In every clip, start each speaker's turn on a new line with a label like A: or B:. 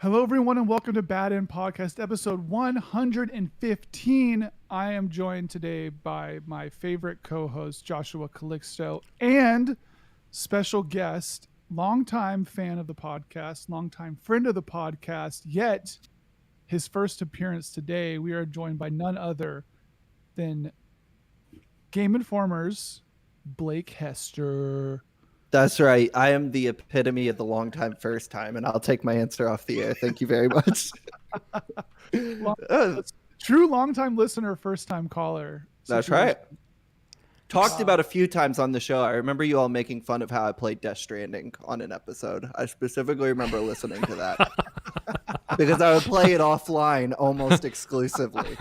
A: Hello, everyone, and welcome to Bad End Podcast, episode 115. I am joined today by my favorite co-host, Joshua Calixto, and special guest, longtime fan of the podcast, longtime friend of the podcast, yet his first appearance today. We are joined by none other than Game Informer's Blake Hester.
B: That's right. I am the epitome of the long time, first time, and I'll take my answer off the air. Thank you very much.
A: True long-time listener, first-time caller.
B: That's right. Talked about a few times on the show. I remember you all making fun of how I played Death Stranding on an episode. I specifically remember listening to that because I would play it offline almost exclusively.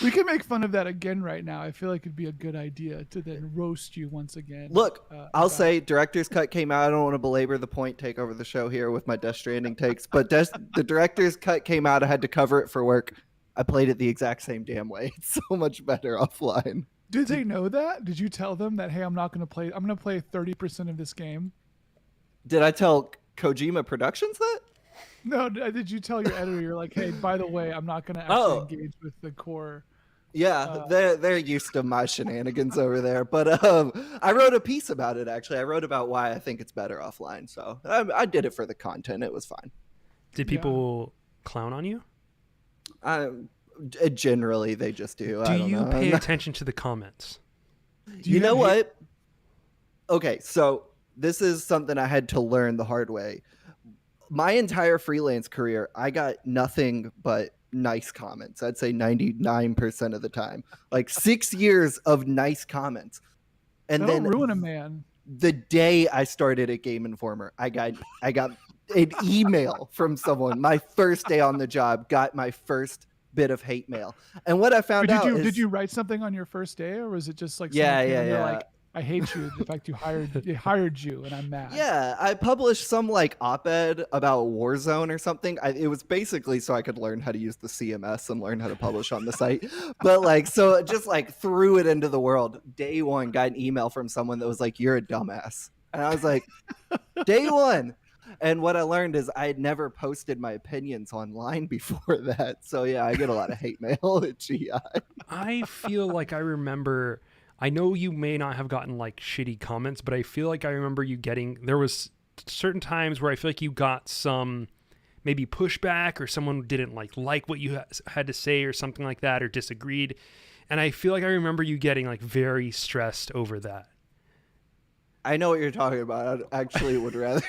A: We can make fun of that again right now. I feel like it'd be a good idea to then roast you once again.
B: Look, I'll say director's cut came out. I don't want to belabor the point, take over the show here with my Death Stranding takes, but the director's cut came out. I had to cover it for work. I played it the exact same damn way. It's so much better offline.
A: Did they know that? Did you tell them that, hey, I'm going to play 30% of this game?
B: Did I tell Kojima Productions that?
A: No, did you tell your editor, you're like, hey, by the way, I'm not going to actually engage with the core.
B: Yeah, they're used to my shenanigans over there. But I wrote a piece about it, actually. I wrote about why I think it's better offline. So I did it for the content. It was fine.
C: Did people clown on you?
B: Generally, they just do.
C: Do you pay attention to the comments?
B: You know what? Okay, so this is something I had to learn the hard way. My entire freelance career, I got nothing but nice comments. I'd say 99% of the time. Like 6 years of nice comments. And
A: That'll
B: then
A: ruin a man.
B: The day I started at Game Informer, I got an email from someone. My first day on the job, got my first bit of hate mail. And what I found out is...
A: Did you write something on your first day, or was it just like...
B: Yeah.
A: Like, I hate you. In fact, they hired you, and I'm mad.
B: Yeah, I published some like op-ed about Warzone or something. It was basically so I could learn how to use the CMS and learn how to publish on the site. But like, so just like threw it into the world. Day one, got an email from someone that was like, "You're a dumbass," and I was like, "Day one." And what I learned is I had never posted my opinions online before that. So yeah, I get a lot of hate mail at GI.
C: I feel like I remember. I know you may not have gotten like shitty comments, but I feel like I remember you getting, there was certain times where I feel like you got some maybe pushback or someone didn't like what you had to say or something like that or disagreed. And I feel like I remember you getting like very stressed over that.
B: I know what you're talking about. I actually would rather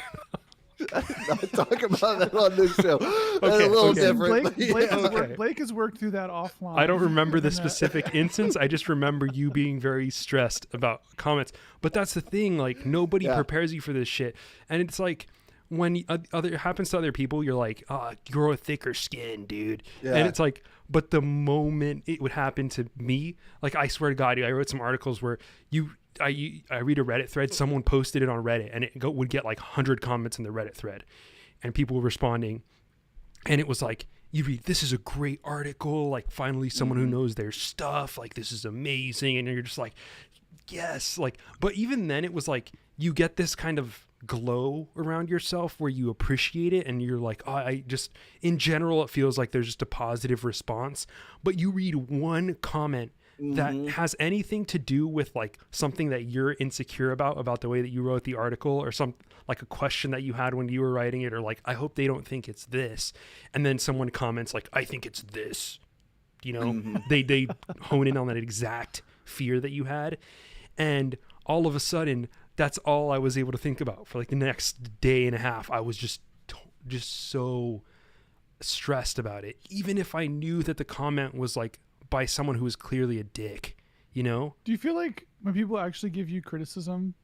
B: not talk about that on this show. That's a little different.
A: Blake has worked through that offline.
C: I don't remember the specific instance. I just remember you being very stressed about comments. But that's the thing. Like, nobody prepares you for this shit. And it's like, when it happens to other people, you're like, grow a thicker skin, dude. Yeah. And it's like, but the moment it would happen to me, like, I swear to God, I wrote some articles where I read a Reddit thread, someone posted it on Reddit, and it would get like 100 comments in the Reddit thread, and people were responding, and it was like, you read, this is a great article, like finally someone who knows their stuff, like this is amazing, and you're just like, yes, like, but even then it was like, you get this kind of glow around yourself where you appreciate it, and you're like, I just, in general, it feels like there's just a positive response, but you read one comment that has anything to do with like something that you're insecure about the way that you wrote the article, or some like a question that you had when you were writing it, or like, I hope they don't think it's this, and then someone comments like, I think it's this, you know. They hone in on that exact fear that you had, and all of a sudden that's all I was able to think about for like the next day and a half. I was just so stressed about it, even if I knew that the comment was like by someone who was clearly a dick, you know?
A: Do you feel like when people actually give you criticism,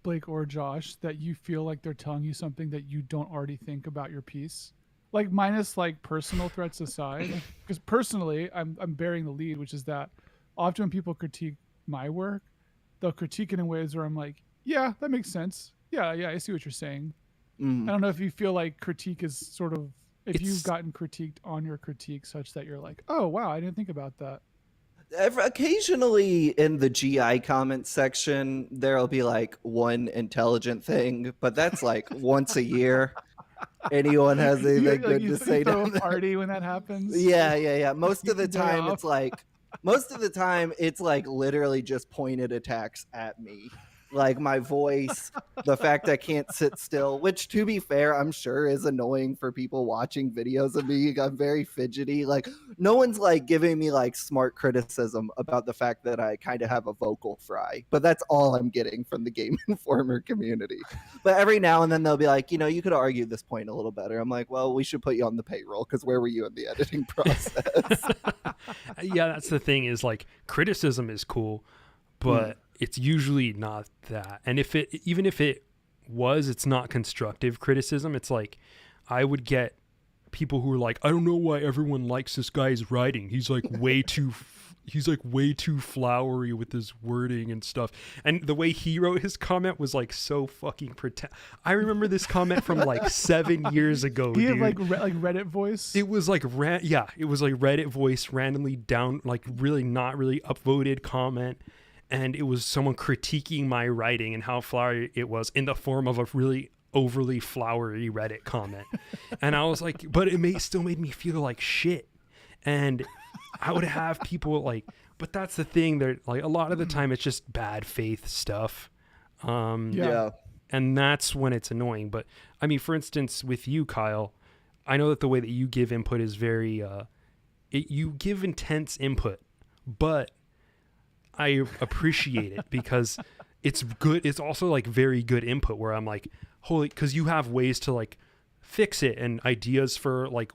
A: Blake or Josh, that you feel like they're telling you something that you don't already think about your piece? Like, minus like personal threats aside, because personally, I'm bearing the lead, which is that often when people critique my work, they'll critique it in ways where I'm like, yeah, that makes sense. Yeah, I see what you're saying. I don't know if you feel like critique is sort of, if you've gotten critiqued on your critique such that you're like, oh, wow, I didn't think about that.
B: Occasionally in the GI comment section, there'll be like one intelligent thing, but that's like once a year. anyone has anything
A: Like
B: good
A: you
B: to say
A: throw
B: down
A: a
B: there.
A: party when that happens.
B: Yeah. Most
A: You
B: of the
A: can day
B: time,
A: off.
B: it's like literally just pointed attacks at me. Like my voice, the fact I can't sit still, which to be fair, I'm sure is annoying for people watching videos of me. I'm very fidgety. Like no one's like giving me like smart criticism about the fact that I kind of have a vocal fry, but that's all I'm getting from the Game Informer community. But every now and then they'll be like, you could argue this point a little better. I'm like, well, we should put you on the payroll because where were you in the editing process?
C: Yeah, that's the thing is like criticism is cool, but it's usually not that. And even if it was, it's not constructive criticism. It's like I would get people who are like, I don't know why everyone likes this guy's writing. He's like way too flowery with his wording and stuff. And the way he wrote his comment was like so fucking I remember this comment from like 7 years ago.
A: He had
C: dude.
A: like Reddit voice.
C: It was like it was like Reddit voice randomly down, like really not really upvoted comment. And it was someone critiquing my writing and how flowery it was in the form of a really overly flowery Reddit comment. And I was like, but it still made me feel like shit. And I would have people like, but that's the thing. They're like, a lot of the time it's just bad faith stuff.
B: Yeah.
C: And that's when it's annoying. But I mean, for instance, with you, Kyle, I know that the way that you give input is very, you give intense input, but I appreciate it because it's good. It's also like very good input where I'm like, holy, because you have ways to like fix it and ideas for like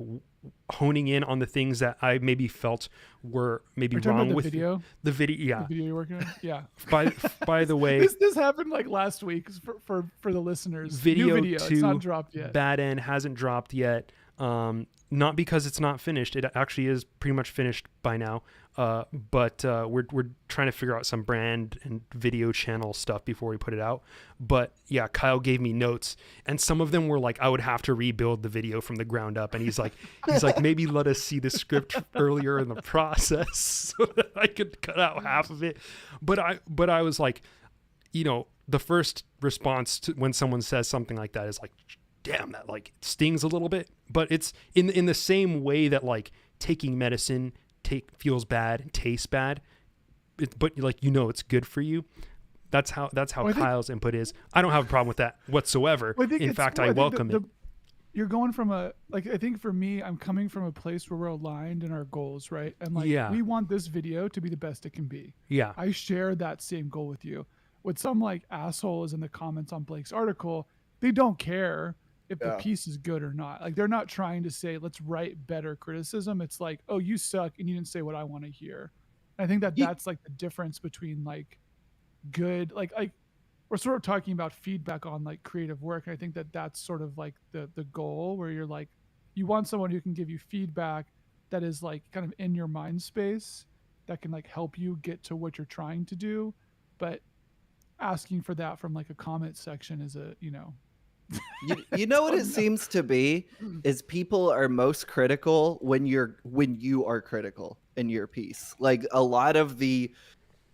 C: honing in on the things that I maybe felt were maybe wrong with
A: video.
C: The video, yeah.
A: The video you're working on, yeah.
C: By the way,
A: this happened like last week for the listeners.
C: Video
A: New video,
C: 2,
A: it's not dropped yet.
C: Bad End hasn't dropped yet. Not because it's not finished. It actually is pretty much finished by now. But we're trying to figure out some brand and video channel stuff before we put it out. But yeah, Kyle gave me notes, and some of them were like, I would have to rebuild the video from the ground up. And he's like, maybe let us see the script earlier in the process so that I could cut out half of it. But I was like, the first response to when someone says something like that is like, damn, that like stings a little bit. But it's in the same way that like taking medicine feels bad and tastes bad, but like it's good for you. That's how Kyle's input is. I don't have a problem with that whatsoever. In fact, I welcome it.
A: You're going from I think for me, I'm coming from a place where we're aligned in our goals, right? And like, we want this video to be the best it can be.
C: Yeah.
A: I share that same goal with you. What some like asshole is in the comments on Blake's article, they don't care if the piece is good or not. Like, they're not trying to say, let's write better criticism. It's like, oh, you suck and you didn't say what I want to hear. And I think that's like the difference between like good, like we're sort of talking about feedback on like creative work. And I think that's sort of like the goal, where you're like, you want someone who can give you feedback that is like kind of in your mind space, that can like help you get to what you're trying to do. But asking for that from like a comment section is
B: you know what it seems to be is people are most critical when you are critical in your piece. Like, a lot of the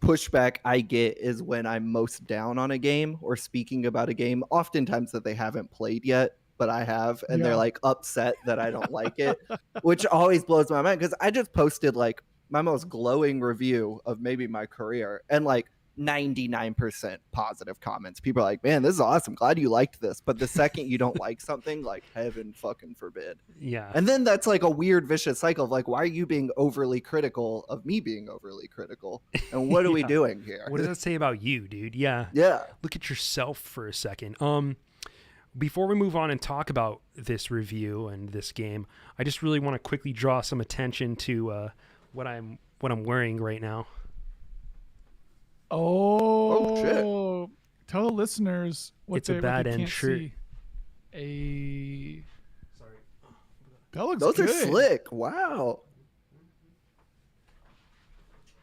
B: pushback I get is when I'm most down on a game or speaking about a game, oftentimes that they haven't played yet, but I have, and they're like upset that I don't like it, which always blows my mind because I just posted like my most glowing review of maybe my career, and like 99% positive comments. People are like, man, this is awesome, glad you liked this. But the second you don't like something, like, heaven fucking forbid.
C: Yeah.
B: And then that's like a weird vicious cycle of like, why are you being overly critical of me being overly critical? And what are we doing here?
C: What does that say about you, dude? Yeah. Look at yourself for a second. Before we move on and talk about this review and this game, I just really want to quickly draw some attention to what I'm wearing right now.
A: Oh
B: shit!
A: Tell the listeners what
C: it's a Bad End shirt.
A: Sorry, that looks
B: Those
A: good.
B: are slick. Wow.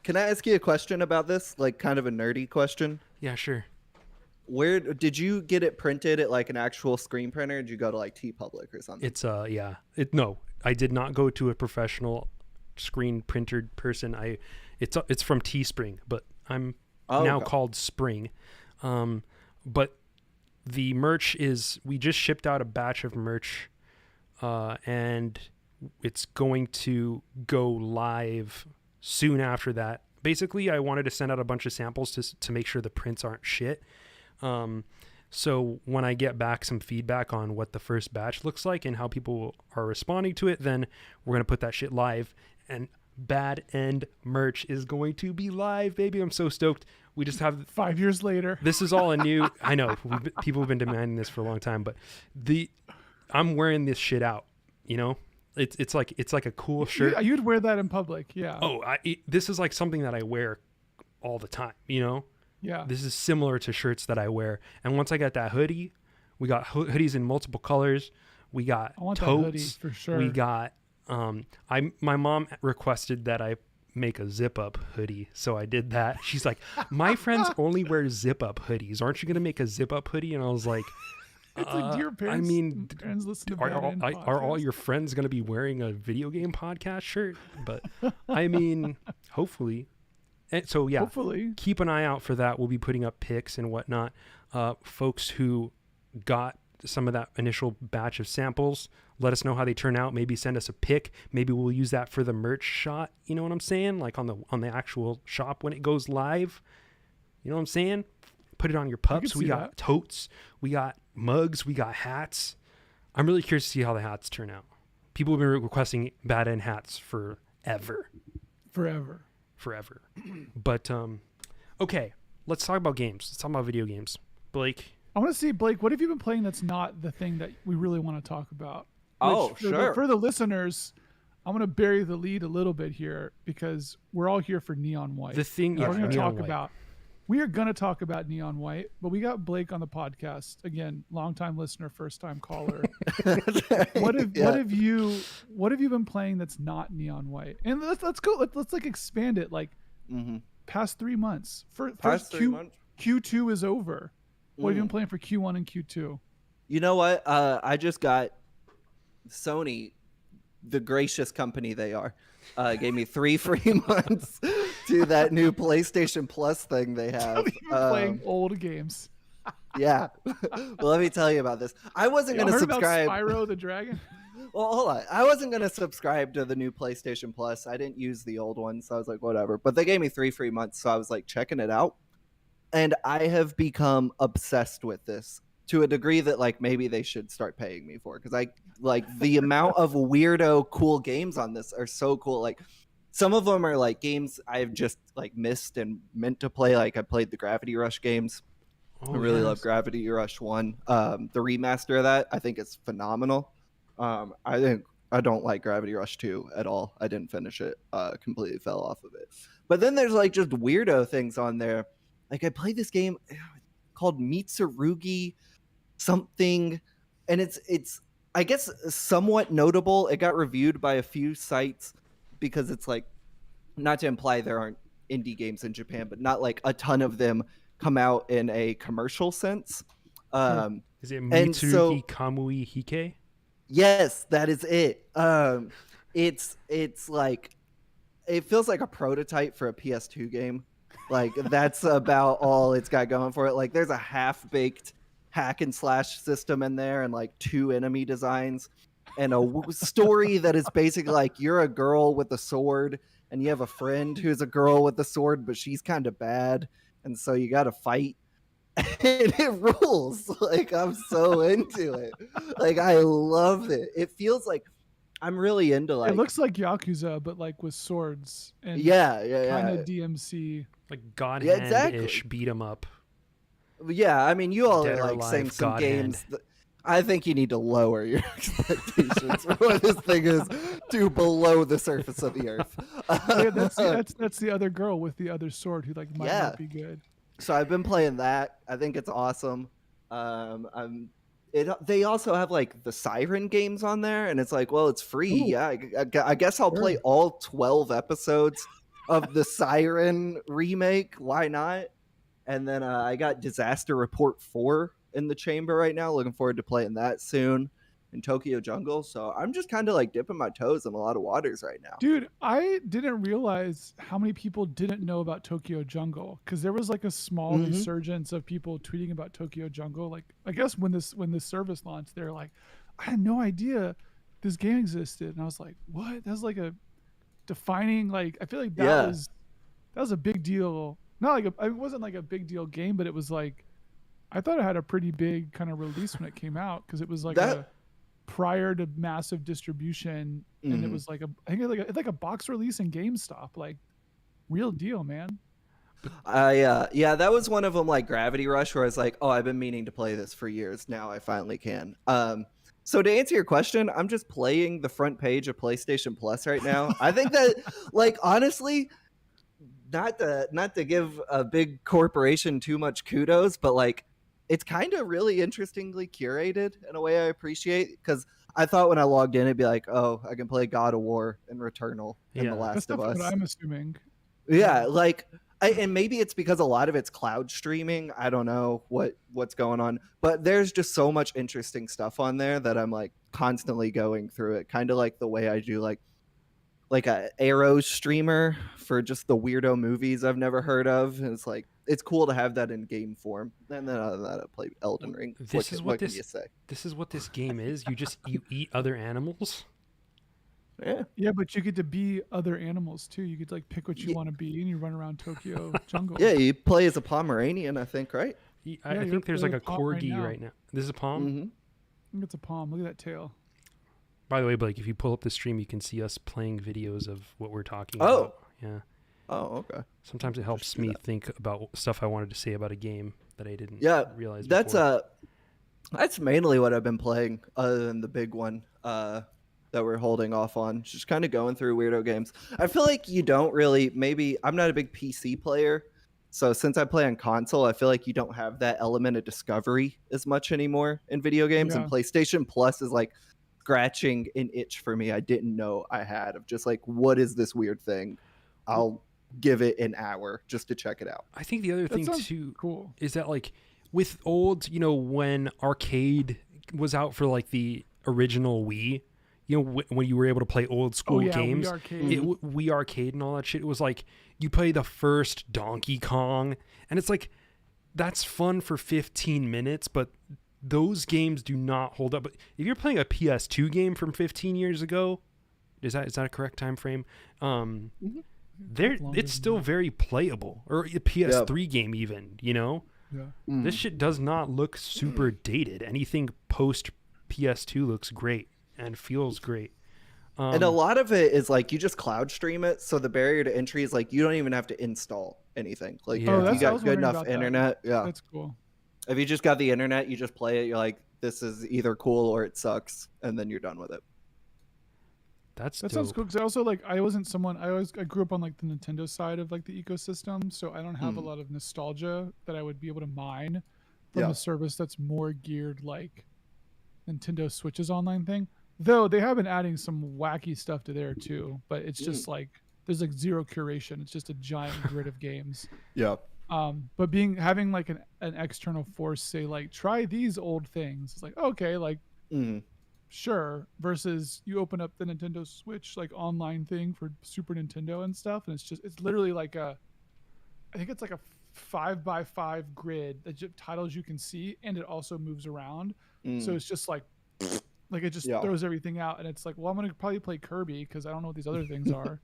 B: Can I ask you a question about this? Like, kind of a nerdy question.
C: Yeah, sure.
B: Where did you get it printed at, like an actual screen printer? Or did you go to like TeePublic or something?
C: It's no, I did not go to a professional screen printer person. It's from Teespring, but I'm now called Spring. But the merch we just shipped out a batch of merch and it's going to go live soon after that. Basically, I wanted to send out a bunch of samples to make sure the prints aren't shit. So when I get back some feedback on what the first batch looks like and how people are responding to it, then we're going to put that shit live. And Bad End merch is going to be live, baby. I'm so stoked. We just have
A: 5 years later.
C: This is all a new. I know people have been demanding this for a long time, but I'm wearing this shit out. You know, it's like a cool shirt.
A: You'd wear that in public, yeah.
C: Oh, this is like something that I wear all the time. You know.
A: Yeah.
C: This is similar to shirts that I wear. And once I got that hoodie, we got hoodies in multiple colors. We got
A: I want
C: totes.
A: That hoodie for sure.
C: We got my mom requested that I make a zip up hoodie, so I did that. She's like, "My friends only wear zip up hoodies. Aren't you going to make a zip up hoodie?" And I was like,
A: it's like, do your parents,
C: I mean,
A: parents listen to
C: are all your friends going to be wearing a video game podcast shirt? But I mean, hopefully. And so yeah,
A: hopefully
C: keep an eye out for that. We'll be putting up pics and whatnot. Folks who got some of that initial batch of samples, let us know how they turn out. Maybe send us a pic. Maybe we'll use that for the merch shot. You know what I'm saying? Like on the actual shop when it goes live. You know what I'm saying? Put it on your pups. We got totes. We got mugs. We got hats. I'm really curious to see how the hats turn out. People have been requesting Bad End hats forever. But okay, let's talk about games. Let's talk about video games. Blake,
A: I want to see, Blake, what have you been playing that's not the thing that we really want to talk about?
B: Sure.
A: For the listeners, I'm going to bury the lead a little bit here because we're all here for Neon White.
C: The thing
A: we're going to talk about. We are going to talk about Neon White, but we got Blake on the podcast again, longtime listener, first time caller. What have you been playing that's not Neon White? And let's go. Let's like expand it. Like past 3 months. First Q2 is over. What have you been playing for Q1 and Q2?
B: You know what? I just got Sony, the gracious company they are, gave me 3 free months to that new PlayStation Plus thing they have.
A: Playing old games.
B: Yeah. Well, let me tell you about this. I wasn't going to subscribe.
A: About Spyro the Dragon?
B: Well, hold on. I wasn't going to subscribe to the new PlayStation Plus. I didn't use the old one, so I was like, whatever. But they gave me 3 free months, so I was like checking it out. And I have become obsessed with this to a degree that like maybe they should start paying me for, because I like the amount of weirdo cool games on this are so cool. Like some of them are like games I've just like missed and meant to play. Like I played the Gravity Rush games. I really love Gravity Rush 1. The remaster of that I think is phenomenal. I don't like Gravity Rush 2 at all. I didn't finish it. Completely fell off of it. But then there's like just weirdo things on there. Like I played this game called Mitsurugi something, and it's I guess somewhat notable. It got reviewed by a few sites because it's like, not to imply there aren't indie games in Japan, but not like a ton of them come out in a commercial sense.
C: Is it Mitsurugi Kamui Hike?
B: Yes, that is it. It's like, it feels like a prototype for a PS2 game. Like that's about all it's got going for it. Like there's a half-baked hack and slash system in there and like 2 enemy designs and a story that is basically like you're a girl with a sword and you have a friend who's a girl with a sword, but she's kind of bad. And so you got to fight. And it rules. Like I'm so into it. Like I love it. It feels like I'm really into like.
A: It looks like Yakuza, but like with swords and kind of DMC,
C: like God Hand-ish beat 'em up.
B: Yeah, I mean, you all
C: Dead
B: are like
C: Alive,
B: saying some
C: God
B: games.
C: Hand.
B: I think you need to lower your expectations for what this thing is to below the surface of the earth.
A: That's the other girl with the other sword who like might not be good.
B: So I've been playing that. I think it's awesome. They also have like the Siren games on there, and it's like, well, it's free. Ooh. Yeah, I guess I'll play all 12 episodes of the Siren remake. Why not? And then I got Disaster Report 4 in the chamber right now. Looking forward to playing that soon in Tokyo Jungle. So I'm just kind of like dipping my toes in a lot of waters right now.
A: Dude, I didn't realize how many people didn't know about Tokyo Jungle, because there was like a small resurgence of people tweeting about Tokyo Jungle. Like I guess when this service launched, they're like, I had no idea this game existed, and I was like, what? That's like a defining, like, I feel like
B: Yeah.
A: that was a big deal. Not like it wasn't like a big deal game, but it was like, I thought it had a pretty big kind of release when it came out, because it was like
B: That
A: a prior to massive distribution, and it was like I think it's like a box release in GameStop, like real deal, man.
B: yeah, that was one of them, like Gravity Rush, where I was like, oh, I've been meaning to play this for years. Now I finally can. So to answer your question, I'm just playing the front page of PlayStation Plus right now. I think that, like, honestly, not to give a big corporation too much kudos, but like, it's kind of really interestingly curated in a way I appreciate, because I thought when I logged in, it'd be like, oh, I can play God of War and Returnal and The
C: Yeah.
A: That's
B: Last of
A: definitely
B: Us.
A: what I'm assuming.
B: Yeah, like, and maybe it's because a lot of it's cloud streaming. I don't know what's going on, but there's just so much interesting stuff on there that I'm like constantly going through it, kind of like the way I do like a Arrow streamer for just the weirdo movies I've never heard of. And it's like, it's cool to have that in game form. And then other than that, I play Elden Ring. What can you say?
C: This is what this game is. You eat other animals.
B: Yeah.
A: Yeah, but you get to be other animals too. You get to like pick what you want to be, and you run around Tokyo jungle.
B: Yeah, you play as a Pomeranian, I think, right?
C: I think there's like a
A: Palm right
C: corgi
A: now.
C: right now. This is a palm.
B: Mm-hmm.
A: I think it's a palm. Look at that tail.
C: By the way, Blake, if you pull up the stream, you can see us playing videos of what we're talking
B: Oh.
C: about. Yeah.
B: Oh, okay.
C: Sometimes it helps me think about stuff I wanted to say about a game that I didn't realize before.
B: That's mainly what I've been playing, other than the big one that we're holding off on. Just kind of going through weirdo games. I feel like you don't really, maybe, I'm not a big PC player, so since I play on console, I feel like you don't have that element of discovery as much anymore in video games. And
A: Yeah.
B: PlayStation Plus is like scratching an itch for me I didn't know I had, of just like, what is this weird thing? I'll give it an hour just to check it out.
C: I think the other thing
A: sounds
C: too
A: cool.
C: is that like with old, when arcade was out for like the original Wii, when you were able to play old school games, Wii Arcade and all that shit, it was like you play the first Donkey Kong, and it's like that's fun for 15 minutes, but those games do not hold up. But if you're playing a PS2 game from 15 years ago, is that a correct time frame? It's still very playable, or a PS3 game even,
A: Yeah.
C: This shit does not look super dated. Anything post PS2 looks great and feels great.
B: And a lot of it is like you just cloud stream it, so the barrier to entry is like you don't even have to install anything. Like
C: Yeah.
B: if you
A: I was
B: got good
A: wondering
B: enough
A: about that.
B: internet, yeah.
A: That's cool.
B: If you just got the internet, you just play it, you're like, this is either cool or it sucks, and then you're done with it.
A: That sounds cool, because I also like, I grew up on like the Nintendo side of like the ecosystem, so I don't have a lot of nostalgia that I would be able to mine from a service that's more geared like Nintendo Switch's online thing. Though they have been adding some wacky stuff to there too, but it's just like there's like zero curation. It's just a giant grid of games.
B: Yeah.
A: But having like an external force say like, try these old things, it's like, okay, like sure, versus you open up the Nintendo Switch like online thing for Super Nintendo and stuff, and it's literally like I think it's like a 5x5 grid that titles you can see, and it also moves around. So it's just like it just throws everything out, and it's like, well, I'm gonna probably play Kirby because I don't know what these other things are.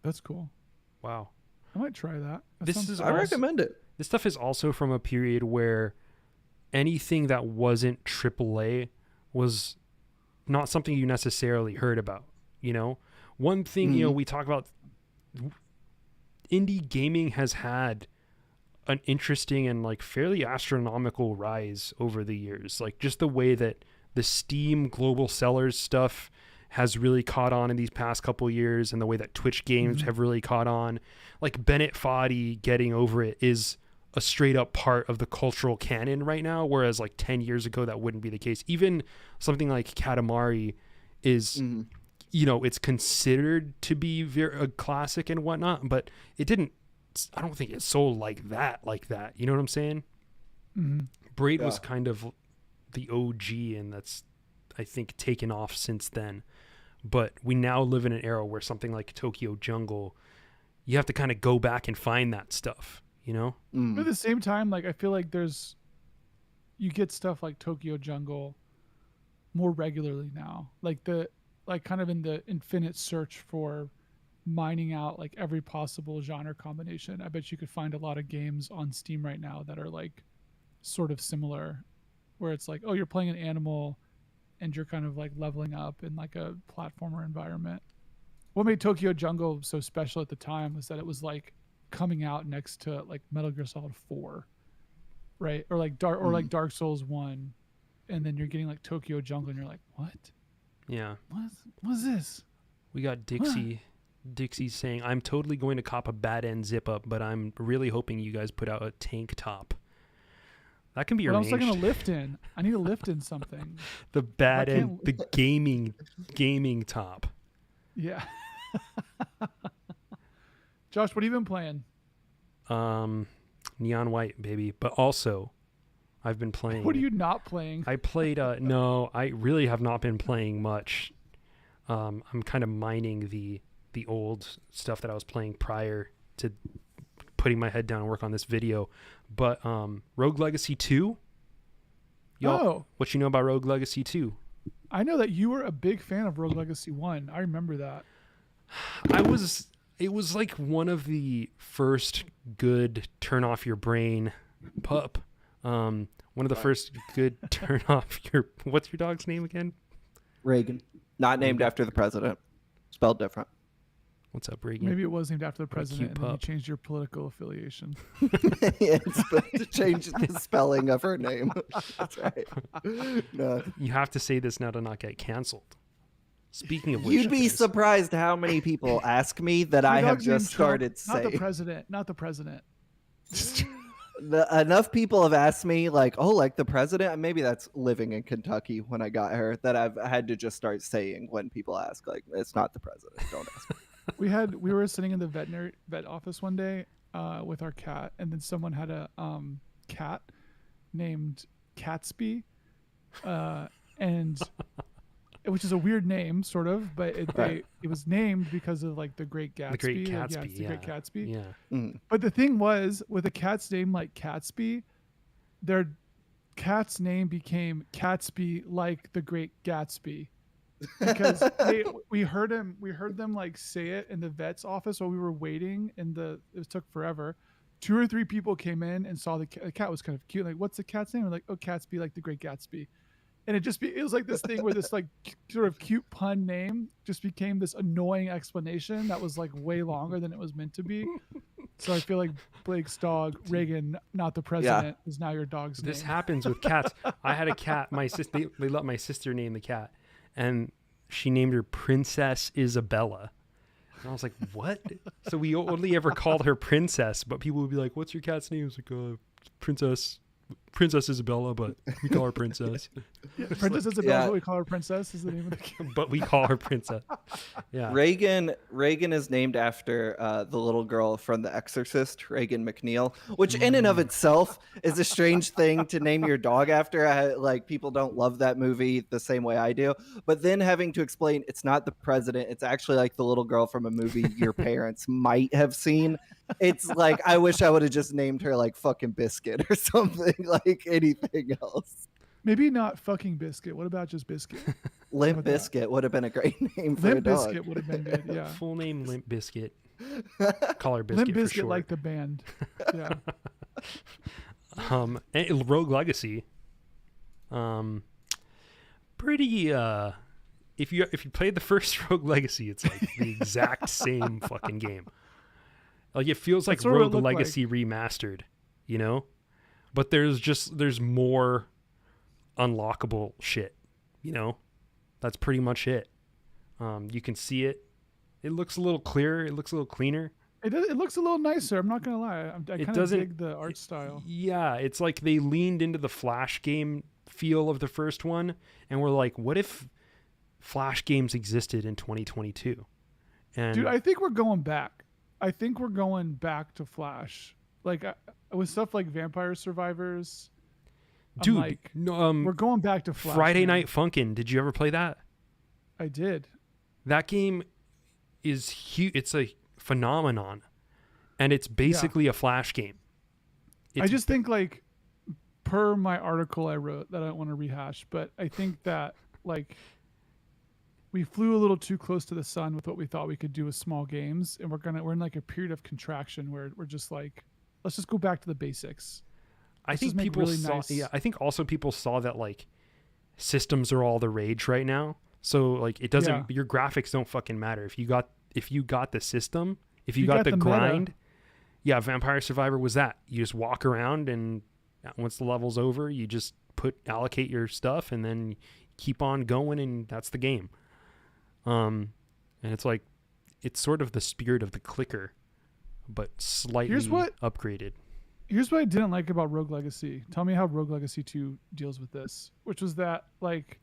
A: That's cool.
C: Wow.
A: I might try that.
B: I recommend it.
C: This stuff is also from a period where anything that wasn't AAA was not something you necessarily heard about. One thing, we talk about, indie gaming has had an interesting and like fairly astronomical rise over the years. Like just the way that the Steam global sellers stuff has really caught on in these past couple years, and the way that Twitch games have really caught on. Like Bennett Foddy getting over it is a straight up part of the cultural canon right now, whereas like 10 years ago that wouldn't be the case. Even something like Katamari is it's considered to be a classic and whatnot, but I don't think it sold like that. You know what I'm saying? Braid was kind of the OG, and that's, I think, taken off since then. But we now live in an era where something like Tokyo Jungle, you have to kind of go back and find that stuff,
A: But at the same time, like I feel like you get stuff like Tokyo Jungle more regularly now. Like kind of in the infinite search for mining out like every possible genre combination. I bet you could find a lot of games on Steam right now that are like sort of similar, where it's like, oh, you're playing an animal and you're kind of like leveling up in like a platformer environment. What made Tokyo Jungle so special at the time was that it was like coming out next to like Metal Gear Solid 4, right? Or like Dark Souls 1, and then you're getting like Tokyo Jungle and you're like, what?
C: Yeah.
A: What's this?
C: We got Dixie. Dixie's saying, I'm totally going to cop a bad end zip up, but I'm really hoping you guys put out a tank top. That can be arranged.
A: I was like a lift in. I need a lift in something.
C: The bad end, the gaming top.
A: Yeah. Josh, what have you been playing?
C: Neon White, baby. But also, I've been playing.
A: What are you not playing?
C: I played. No, I really have not been playing much. I'm kind of mining the old stuff that I was playing prior to putting my head down and work on this video. But Rogue Legacy 2. Y'all, what you know about Rogue Legacy 2?
A: I know that you were a big fan of Rogue Legacy 1. I remember that.
C: It was like one of the first good turn off your brain pup. One of the first good turn off your, what's your dog's name again?
B: Reagan. Not named after the president. Spelled different.
C: What's up, Reagan?
A: Maybe it was named after the president, and then you
C: pup.
A: changed your political affiliation.
B: Yeah, to change the spelling of her name. That's right. No.
C: You have to say this now to not get canceled. Speaking of which,
B: You'd be surprised how many people ask me that I have just started saying.
A: Not the president. Not the president.
B: Enough people have asked me, like, oh, like the president? And maybe that's living in Kentucky when I got here, that I've had to just start saying when people ask, like, it's not the president. Don't ask me.
A: We were sitting in the vet office one day with our cat, and then someone had a cat named Catsby, and which is a weird name, sort of, but it was named because of like the Great Gatsby.
C: The Great Gatsby,
A: it's the Great Gatsby.
C: Yeah.
B: Mm.
A: But the thing was, with a cat's name like Catsby, their cat's name became Catsby like the Great Gatsby. Because we heard them like say it in the vet's office while we were waiting, and it took forever. 2 or 3 people came in and saw the cat was kind of cute. Like, what's the cat's name? We're like, oh, Catsby like the Great Gatsby. And it was like this thing where this like sort of cute pun name just became this annoying explanation that was like way longer than it was meant to be. So I feel like Blake's dog, Reagan, not the president, is now your dog's name.
C: This happens with cats. I had a cat. My sister, they let my sister name the cat, and she named her Princess Isabella. And I was like, what? So we only ever called her Princess, but people would be like, what's your cat's name? It's like, Princess Isabella, but we call her Princess.
A: Yeah, Princess Isabella is what we call her. Princess is the name of the cat.
C: But we call her Princess. Yeah.
B: Reagan is named after the little girl from The Exorcist, Reagan McNeil, which in and of itself is a strange thing to name your dog after. Like, people don't love that movie the same way I do. But then having to explain it's not the president, it's actually like the little girl from a movie your parents might have seen. It's like, I wish I would have just named her like fucking Biscuit or something, like anything else.
A: Maybe not fucking Biscuit. What about just Biscuit?
B: Limp Biscuit would have been a great name for a dog.
A: Limp Biscuit would have been good, yeah.
C: Full name Limp Biscuit. Call her Biscuit
A: Limp Biscuit,
C: for short.
A: like the band. Yeah.
C: And Rogue Legacy. Pretty if you played the first Rogue Legacy, it's like the exact same fucking game. Like, it feels like Rogue Legacy remastered, you know? But there's more unlockable shit, you know? That's pretty much it. You can see it. It looks a little clearer. It looks a little cleaner.
A: It looks a little nicer. I'm not going to lie. I kind of dig the art style.
C: Yeah, it's like they leaned into the Flash game feel of the first one, and we're like, what if Flash games existed in 2022? And
A: dude, I think we're going back. I think we're going back to Flash. Like, with stuff like Vampire Survivors.
C: Dude,
A: like, we're going back to Flash.
C: Friday Night Funkin'. Did you ever play that?
A: I did.
C: That game is huge. It's a phenomenon, and it's basically a Flash game.
A: I just think, like, per my article I wrote that I don't want to rehash, but I think that like we flew a little too close to the sun with what we thought we could do with small games, and we're in like a period of contraction where we're just like, let's just go back to the basics.
C: I
A: Let's
C: think
A: just make
C: people
A: really
C: saw.
A: nice-
C: Yeah, I think also people saw that like systems are all the rage right now. So like it doesn't.
A: Yeah.
C: Your graphics don't fucking matter if you got the system. If you
A: You
C: got
A: got
C: the
A: the meta.
C: grind. Yeah, Vampire Survivor was that. You just walk around, and once the level's over, you just allocate your stuff, and then keep on going, and that's the game. And it's like it's sort of the spirit of the clicker, but slightly upgraded.
A: Here's what I didn't like about Rogue Legacy. Tell me how Rogue Legacy 2 deals with this, which was that like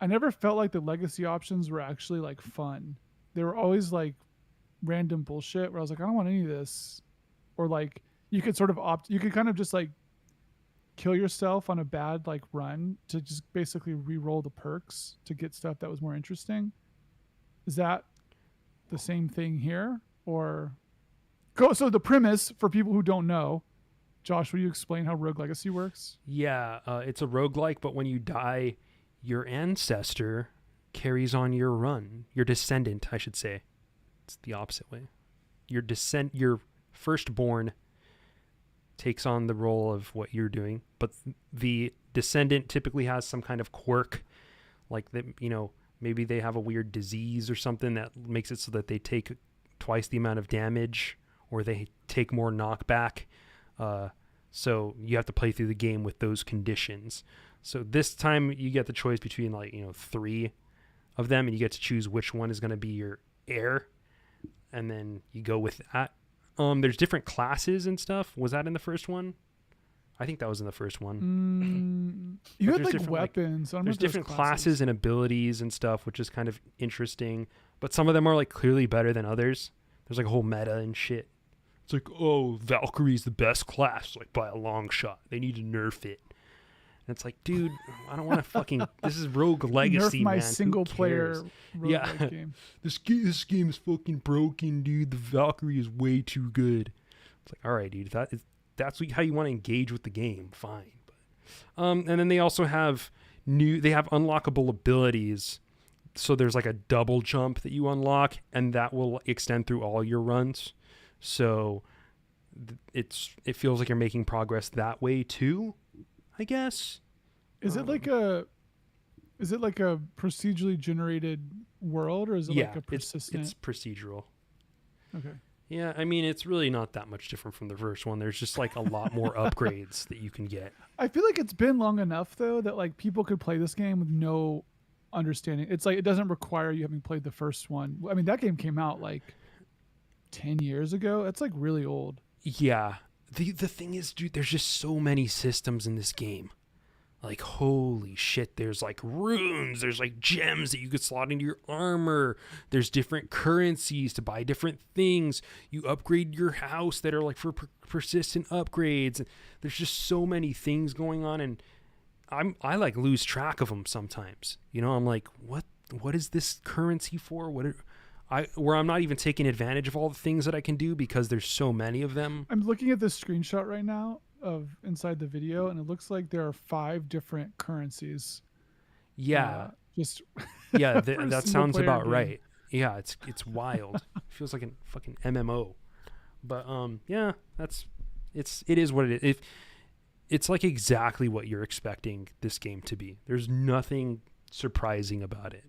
A: I never felt like the legacy options were actually like fun. They were always like random bullshit where I was like, I don't want any of this. Or like you could sort of you could kind of just like kill yourself on a bad like run to just basically re-roll the perks to get stuff that was more interesting. Is that the same thing here? Or so the premise for people who don't know, Josh, will you explain how Rogue Legacy works?
C: Yeah, it's a roguelike, but when you die, your ancestor carries on your run. Your descendant, I should say. It's the opposite way. Your firstborn takes on the role of what you're doing, but the descendant typically has some kind of quirk, like that, maybe they have a weird disease or something that makes it so that they take twice the amount of damage, or they take more knockback. So you have to play through the game with those conditions. So this time you get the choice between 3 of them, and you get to choose which one is going to be your heir, and then you go with that. There's different classes and stuff. Was that in the first one? I think that was in the first one.
A: You
C: But
A: had
C: there's
A: like weapons.
C: there's different classes and abilities and stuff, which is kind of interesting. But some of them are like clearly better than others. There's like a whole meta and shit. It's like, oh, Valkyrie's the best class, like by a long shot. They need to nerf it. And it's like, dude, I don't want to fucking. This is Rogue Legacy,
A: nerf my
C: man.
A: single player
C: Yeah.
A: game.
C: This game is fucking broken, dude. The Valkyrie is way too good. It's like, all right, dude, that's how you want to engage with the game. Fine. But, and then they also have unlockable abilities. So there's like a double jump that you unlock, and that will extend through all your runs. So it feels like you're making progress that way too, I guess.
A: Is it like a procedurally generated world, or is it like a persistent?
C: It's procedural.
A: Okay.
C: Yeah, I mean, it's really not that much different from the first one. There's just like a lot more upgrades that you can get.
A: I feel like it's been long enough though that like people could play this game with no understanding. It's like it doesn't require you having played the first one. I mean, that game came out like 10 years ago. That's like really old.
C: Yeah. The thing is, dude, there's just so many systems in this game. Like, holy shit, there's like runes, there's like gems that you could slot into your armor. There's different currencies to buy different things. You upgrade your house that are like for persistent upgrades. And there's just so many things going on, and I like lose track of them sometimes. I'm like, what is this currency for? Where I'm not even taking advantage of all the things that I can do because there's so many of them.
A: I'm looking at this screenshot right now of inside the video, and it looks like there are 5 different currencies.
C: Yeah.
A: Yeah,
C: that sounds about right. Yeah, it's wild. It feels like a fucking MMO. But yeah, it is what it is. It's like exactly what you're expecting this game to be. There's nothing surprising about it.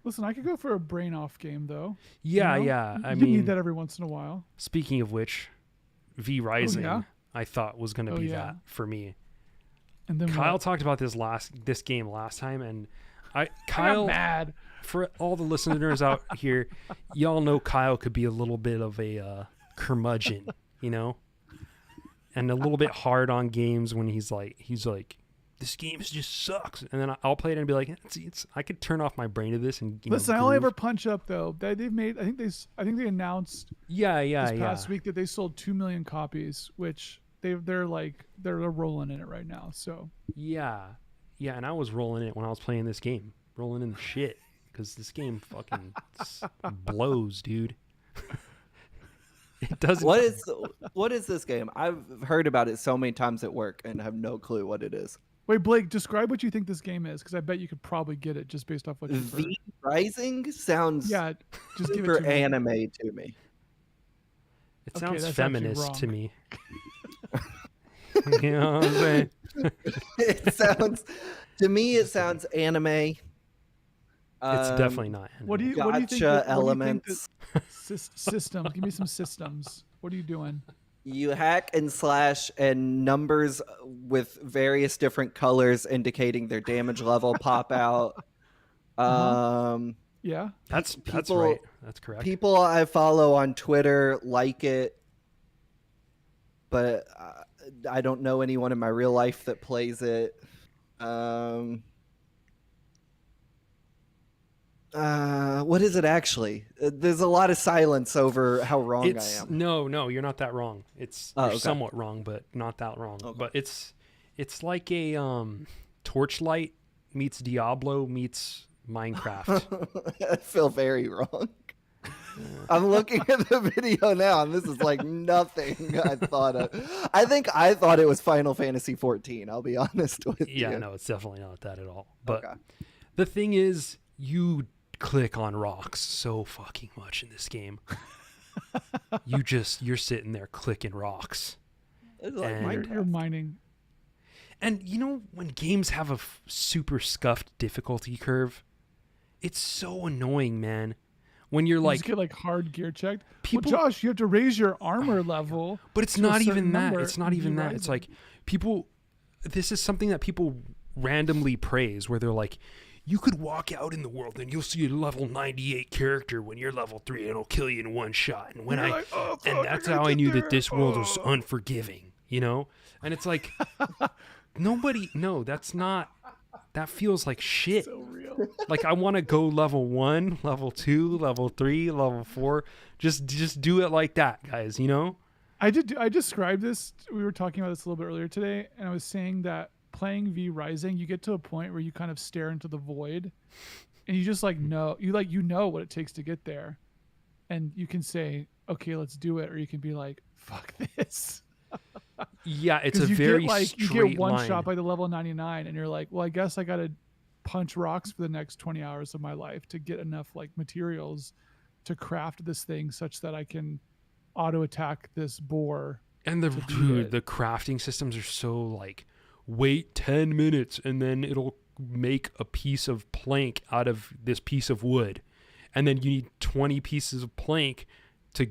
A: Listen, I could go for a brain off game though.
C: Yeah,
A: you know?
C: yeah. I
A: You
C: mean,
A: need that every once in a while.
C: Speaking of which, V Rising,
A: yeah?
C: I thought was going to be that for me.
A: And then
C: Kyle
A: what?
C: talked about this game last time, and Kyle,
A: I got mad.
C: For all the listeners out here, y'all know Kyle could be a little bit of a curmudgeon, and a little bit hard on games when he's like, this game just sucks, and then I'll play it and be like, I could turn off my brain to this and
A: listen. I only ever punch up though. They've made. I think they announced.
C: This
A: past week that they sold 2 million copies, which they're rolling in it right now. So
C: yeah, and I was rolling it when I was playing this game, rolling in the shit because this game fucking blows, dude. It doesn't.
B: What is this game? I've heard about it so many times at work and have no clue what it is.
A: Wait, Blake, describe what you think this game is, because I bet you could probably get it just based off what you've heard.
B: V Rising sounds
A: Yeah, just give it
B: super
A: to me.
B: anime to me.
C: It
A: Okay,
C: sounds
A: that's actually
C: feminist to
A: wrong.
C: me. You know what I'm saying?
B: It sounds to me. It sounds anime.
C: It's definitely not.
A: What do you think?
B: Gotcha elements.
A: Systems. Give me some systems. What are you doing?
B: You hack and slash, and numbers with various different colors indicating their damage level pop out.
A: Yeah.
C: That's
B: people-
C: right. That's correct.
B: People I follow on Twitter like it, but I don't know anyone in my real life that plays it. What is it actually? There's a lot of silence over how wrong I am.
C: No, you're not that wrong. You're somewhat wrong, but not that wrong.
B: Okay.
C: But it's like a Torchlight meets Diablo meets Minecraft.
B: I feel very wrong. I'm looking at the video now, and this is like nothing I thought of. I think I thought it was Final Fantasy 14. I'll be honest with you.
C: Yeah, no, it's definitely not that at all. But
B: Okay.
C: the thing is, you click on rocks so fucking much in this game. You're sitting there clicking rocks.
B: It's like
C: And-
B: Minecraft.
A: You're mining.
C: And you know, when games have a super scuffed difficulty curve, it's so annoying, man. When you're
A: You
C: like,
A: just get like hard gear checked.
C: people-
A: Well, Josh, you have to raise your armor level.
C: but it's
A: to a
C: not even
A: certain
C: that.
A: number
C: It's not
A: in
C: even
A: V
C: that. It's
A: Rising.
C: like people, this is something that people randomly praise where they're like, you could walk out in the world and you'll see a level 98 character when you're level 3 and it'll kill you in one shot. And when
A: You're like, "Oh, fuck,
C: and that's
A: I gotta
C: how I
A: get
C: knew
A: there."
C: that this world was
A: Oh.
C: unforgiving, you know? And it's like, that's not, that feels like shit.
A: So real.
C: Like I want to go level 1, level 2, level 3, level 4. Just do it like that, guys, you know?
A: I described this. We were talking about this a little bit earlier today, and I was saying that playing V Rising, you get to a point where you kind of stare into the void, and you just know what it takes to get there, and you can say, "Okay, let's do it," or you can be like, "Fuck this."
C: Yeah, it's a
A: 'Cause you
C: very
A: get,
C: straight
A: you get one
C: line.
A: shot by the level 99, and you're like, "Well, I guess I gotta punch rocks for the next 20 hours of my life to get enough materials to craft this thing such that I can auto attack this boar."
C: And the
A: to do it.
C: the crafting systems are so like, wait 10 minutes and then it'll make a piece of plank out of this piece of wood. And then you need 20 pieces of plank to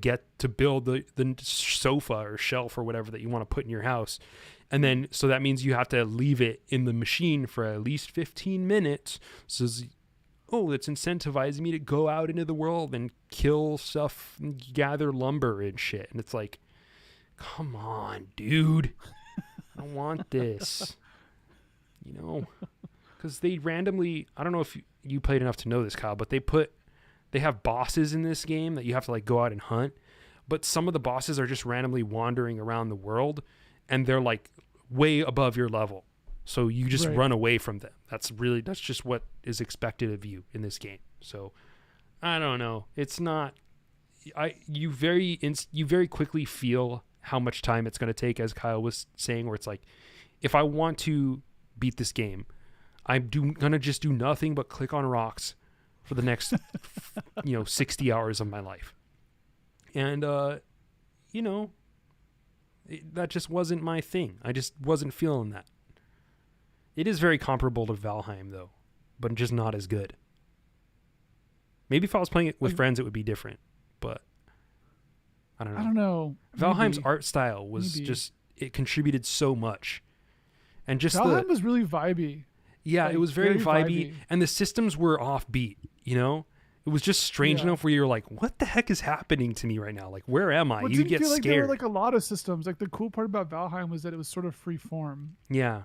C: build the sofa or shelf or whatever that you want to put in your house. And then, so that means you have to leave it in the machine for at least 15 minutes. So, it's incentivizing me to go out into the world and kill stuff and gather lumber and shit. And it's like, come on, dude. I want this. You know? Because they randomly, I don't know if you played enough to know this, Kyle, but they have bosses in this game that you have to go out and hunt. But some of the bosses are just randomly wandering around the world, and they're way above your level. So you just
A: Right.
C: run away from them. That's just what is expected of you in this game. So I don't know. It's not. You very quickly feel how much time it's going to take, as Kyle was saying, where it's like, if I want to beat this game, I'm going to just do nothing but click on rocks for the next 60 hours of my life. And that just wasn't my thing. I just wasn't feeling that. It is very comparable to Valheim though, but just not as good. Maybe if I was playing it with friends it would be different, but I don't know.
A: I don't know.
C: Valheim's
A: Maybe.
C: art style was
A: Maybe.
C: just, it contributed so much. And just
A: Valheim was really vibey.
C: it was very,
A: very
C: vibey,
A: vibey.
C: and the systems were offbeat, you know? It was just strange
A: Yeah.
C: enough where you're like, what the heck is happening to me right now? Like, where am I?
A: Well, it
C: You
A: didn't
C: get
A: feel like there were
C: scared.
A: a lot of systems. The cool part about Valheim was that it was sort of free form.
C: Yeah.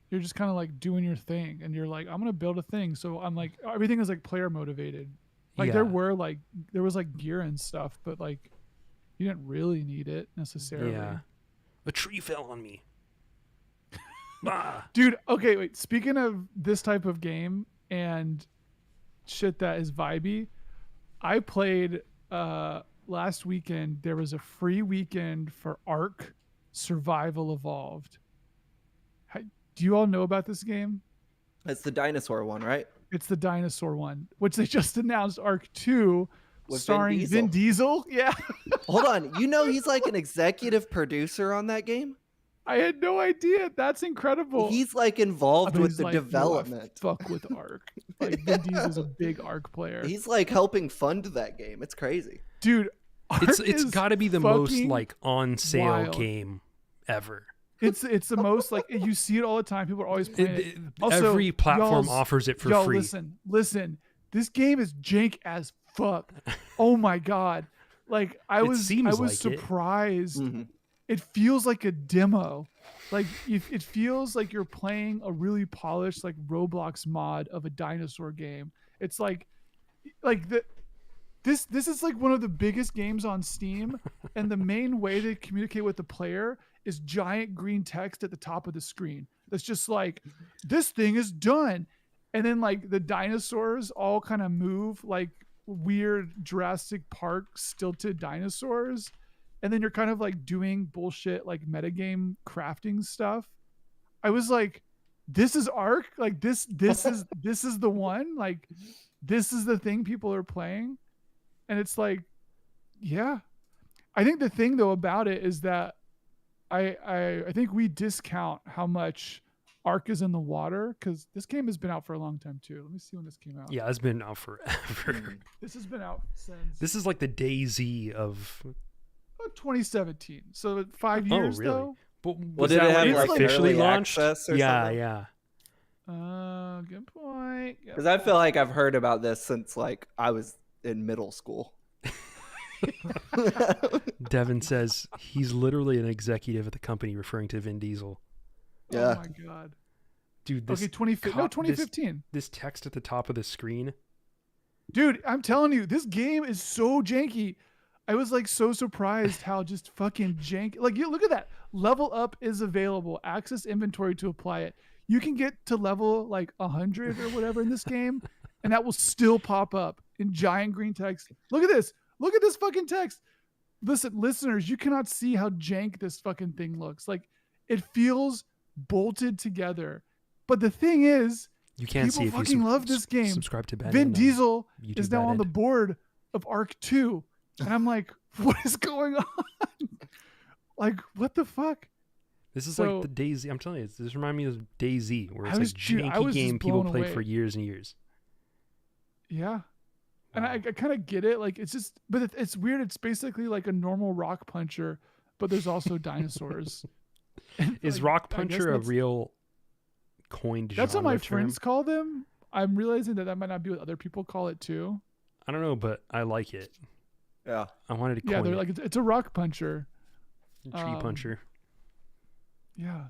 A: You're just kind of doing your thing, and you're like, I'm gonna build a thing. So I'm everything is player motivated.
C: Yeah.
A: There was gear and stuff, but you didn't really need it necessarily.
C: Yeah. A tree fell on me. Ah.
A: Dude, okay, wait. Speaking of this type of game and shit that is vibey, I played last weekend. There was a free weekend for Ark Survival Evolved. Do Do you all know about this game?
B: It's the dinosaur one, right?
A: It's the dinosaur one, which they just announced Arc 2
B: With
A: starring Vin Diesel. Yeah.
B: Hold on. You know he's like an executive producer on that game?
A: I had no idea. That's incredible.
B: He's like involved with the
A: like,
B: development.
A: Fuck with Arc. Like Vin Diesel's a big Arc player.
B: He's like helping fund that game. It's crazy.
A: Dude,
C: It's got to be the most like on sale
A: wild.
C: game ever.
A: It's the most like you see it all the time. People are always playing it. Also,
C: every platform offers it for free.
A: Listen. This game is jank as fuck. Oh my god. Like I was surprised. It feels like a demo. Like it feels like you're playing a really polished like Roblox mod of a dinosaur game. It's like this is like one of the biggest games on Steam, and the main way to communicate with the player is giant green text at the top of the screen. That's just like, this thing is done. And then like the dinosaurs all kind of move like weird Jurassic Park stilted dinosaurs. And then you're kind of like doing bullshit like metagame crafting stuff. I was like, this is Arc? Like this is the one? Like this is the thing people are playing? And it's like, yeah. I think the thing though about it is that I think we discount how much Arc is in the water, because this game has been out for a long time too. Let me see when this came out.
C: Yeah, it's been out forever.
A: This has been out since
C: This is like the DayZ of
A: 2017. So 5 years
C: really?
A: though.
C: But
B: Well, did it have like
C: officially
B: early
C: launched?
B: access or something?
C: Yeah.
A: Good point.
B: Because I feel like I've heard about this since like I was in middle school.
C: Devin says he's literally an executive at the company, referring to Vin Diesel.
B: Yeah.
A: Oh my god.
C: Dude, this
A: 2015.
C: This text at the top of the screen.
A: Dude, I'm telling you, this game is so janky. I was like so surprised how just fucking janky. Like, you look at that. Level up is available. Access inventory to apply it. You can get to level like 100 or whatever in this game, and that will still pop up in giant green text. Look at this. Look at this fucking text. Listen, listeners, you cannot see how jank this fucking thing looks. Like, it feels bolted together. But the thing is,
C: you can't see if
A: people fucking love this game.
C: Subscribe to Ben.
A: Vin Diesel is now on the board of Arc 2. And I'm like, what is going on? Like, what the fuck?
C: This is like the DayZ. I'm telling you, this reminds me of DayZ, where it's like janky
A: I was
C: game
A: just
C: people
A: blown
C: played
A: away.
C: for years and years.
A: Yeah. And I kind of get it. Like, it's just, but it's weird. It's basically like a normal rock puncher, but there's also dinosaurs.
C: Is
A: like,
C: rock puncher a real coined genre?
A: That's what my
C: term?
A: friends call them. I'm realizing that might not be what other people call it too.
C: I don't know, but I like it.
B: Yeah.
C: I wanted to coin
A: Yeah, they're
C: it.
A: like, it's a rock puncher.
C: Tree puncher.
A: Yeah.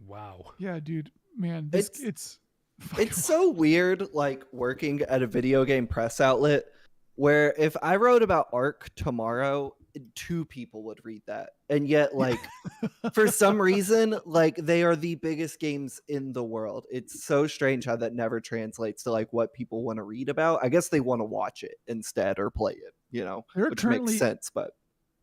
C: Wow.
A: Yeah, dude. Man, it's
B: so weird, like working at a video game press outlet, where if I wrote about Arc tomorrow, 2 people would read that, and yet like for some reason, like they are the biggest games in the world. It's so strange how that never translates to like what people want to read about. I guess they want to watch it instead or play it, you know, which makes sense. But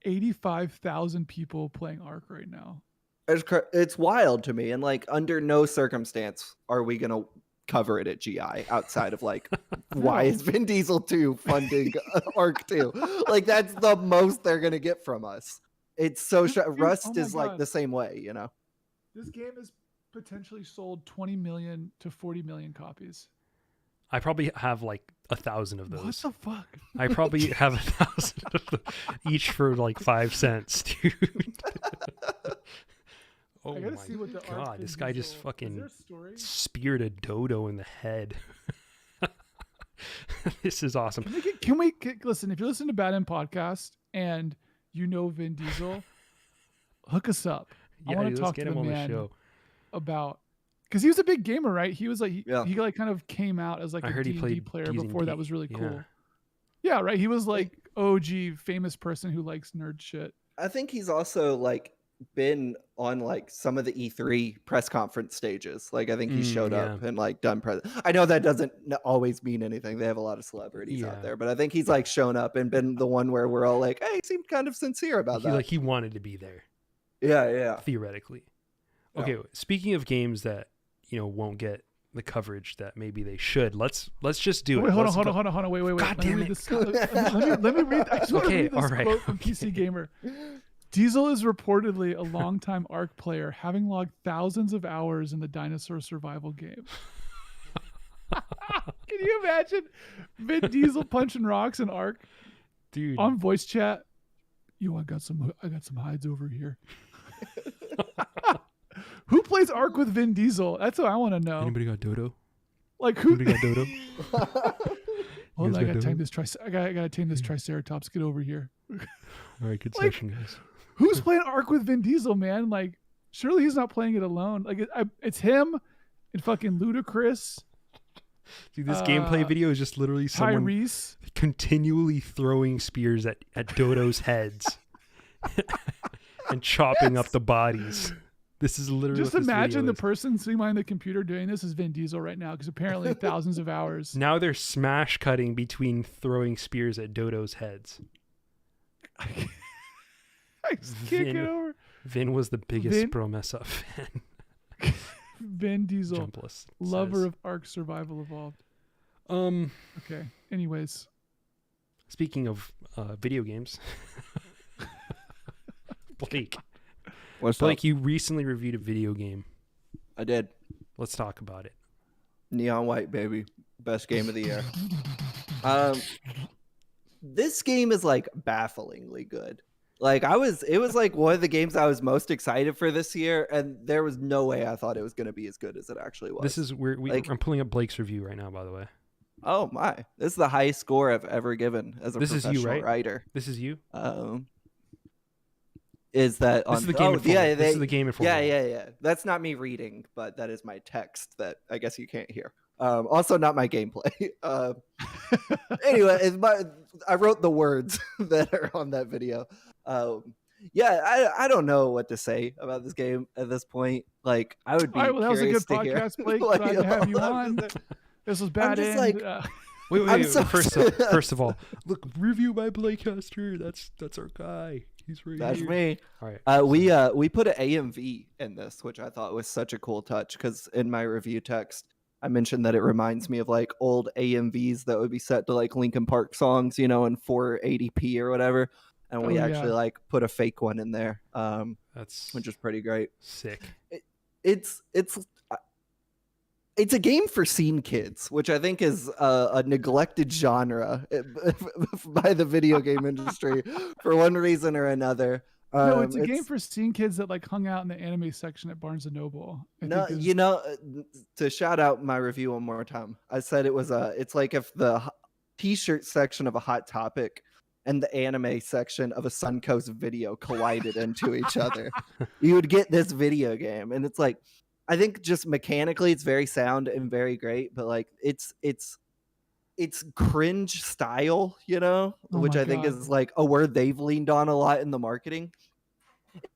A: 85,000 people playing Arc right now.
B: It's wild to me, and like under no circumstance are we gonna cover it at GI outside of like why is Vin Diesel 2 funding Arc 2? Like that's the most they're gonna get from us. It's so Rust is like the same way, you know.
A: This game has potentially sold 20 million to 40 million copies.
C: I probably have like 1,000 of those.
A: What the fuck?
C: I probably have 1,000 of them, each for like 5 cents, dude. Oh my god, this guy just fucking speared a dodo in the head. This is awesome.
A: Can we listen? If you listen to Bad End Podcast and you know Vin Diesel, hook us up.
C: Yeah,
A: I want to talk to the man about, because he was a big gamer, right? He was like he like kind of came out as like a D&D player before that was really cool. Yeah, right. He was like OG famous person who likes nerd shit.
B: I think he's also like been on like some of the E3 press conference stages. Like I think he showed up and like done I know that doesn't always mean anything. They have a lot of celebrities out there, but I think he's like shown up and been the one where we're all like, hey, he seemed kind of sincere about that.
C: Like he wanted to be there.
B: Yeah.
C: Theoretically. Okay, speaking of games that won't get the coverage that maybe they should, let's just do it.
A: Wait, hold on. Wait.
C: God damn it.
A: Let me read. I just want to
C: Okay,
A: read this
C: all right.
A: quote from PC Gamer. Diesel is reportedly a longtime Ark player, having logged thousands of hours in the dinosaur survival game. Can you imagine Vin Diesel punching rocks in Ark?
C: Dude.
A: On voice chat? Yo, I got some hides over here. Who plays Ark with Vin Diesel? That's what I want to know.
C: Anybody got Dodo?
A: Like who?
C: Anybody got Dodo?
A: Hold on, I gotta tame this Triceratops. Get over here.
C: All right, good session, guys.
A: Who's playing Ark with Vin Diesel, man? Like, surely he's not playing it alone. Like, it's him and fucking Ludacris.
C: Dude, this gameplay video is just literally someone
A: Tyrese
C: continually throwing spears at Dodo's heads and chopping up the bodies. This is literally
A: just imagine the person sitting behind the computer doing this is Vin Diesel right now, because apparently thousands of hours.
C: Now they're smash cutting between throwing spears at Dodo's heads.
A: I just can't get over.
C: Vin was the biggest Promessa fan.
A: Vin Diesel,
C: Jumpless
A: lover
C: says.
A: of Ark Survival Evolved. Okay. Anyways,
C: speaking of video games, Blake.
B: What's
C: Blake,
B: up?
C: you recently reviewed a video game.
B: I did.
C: Let's talk about it.
B: Neon White, baby. Best game of the year. This game is like bafflingly good. Like it was like one of the games I was most excited for this year, and there was no way I thought it was going to be as good as it actually was.
C: This is I'm pulling up Blake's review right now, by the way.
B: Oh my! This is the highest score I've ever given as a professional writer.
C: This is you.
B: Is that on?
C: This is the game. This is the game in full.
B: Yeah. That's not me reading, but that is my text that I guess you can't hear. Also, not my gameplay. Anyway, I wrote the words that are on that video. I don't know what to say about this game at this point. Like, I would be.
A: All right, well, that was a good podcast, Blake.
B: Like,
A: Glad to have you on. This was bad.
B: I'm just
A: end.
C: Wait. First of all, look, review by Blake Hester. That's our guy. He's right
B: That's
C: here.
B: me.
C: All right.
B: We put an AMV in this, which I thought was such a cool touch, because in my review text I mentioned that it reminds me of like old AMVs that would be set to like Linkin Park songs, in 480p or whatever. And we actually like put a fake one in there, which is pretty great.
C: Sick.
B: It's a game for scene kids, which I think is a neglected genre by the video game industry for one reason or another.
A: No, it's a game for scene kids that like hung out in the anime section at Barnes and Noble.
B: To shout out my review one more time, I said it's like if the t-shirt section of a Hot Topic and the anime section of a Suncoast video collided into each other, you would get this video game. And it's like, I think just mechanically it's very sound and very great, but like it's cringe style, which I think is like a word they've leaned on a lot in the marketing.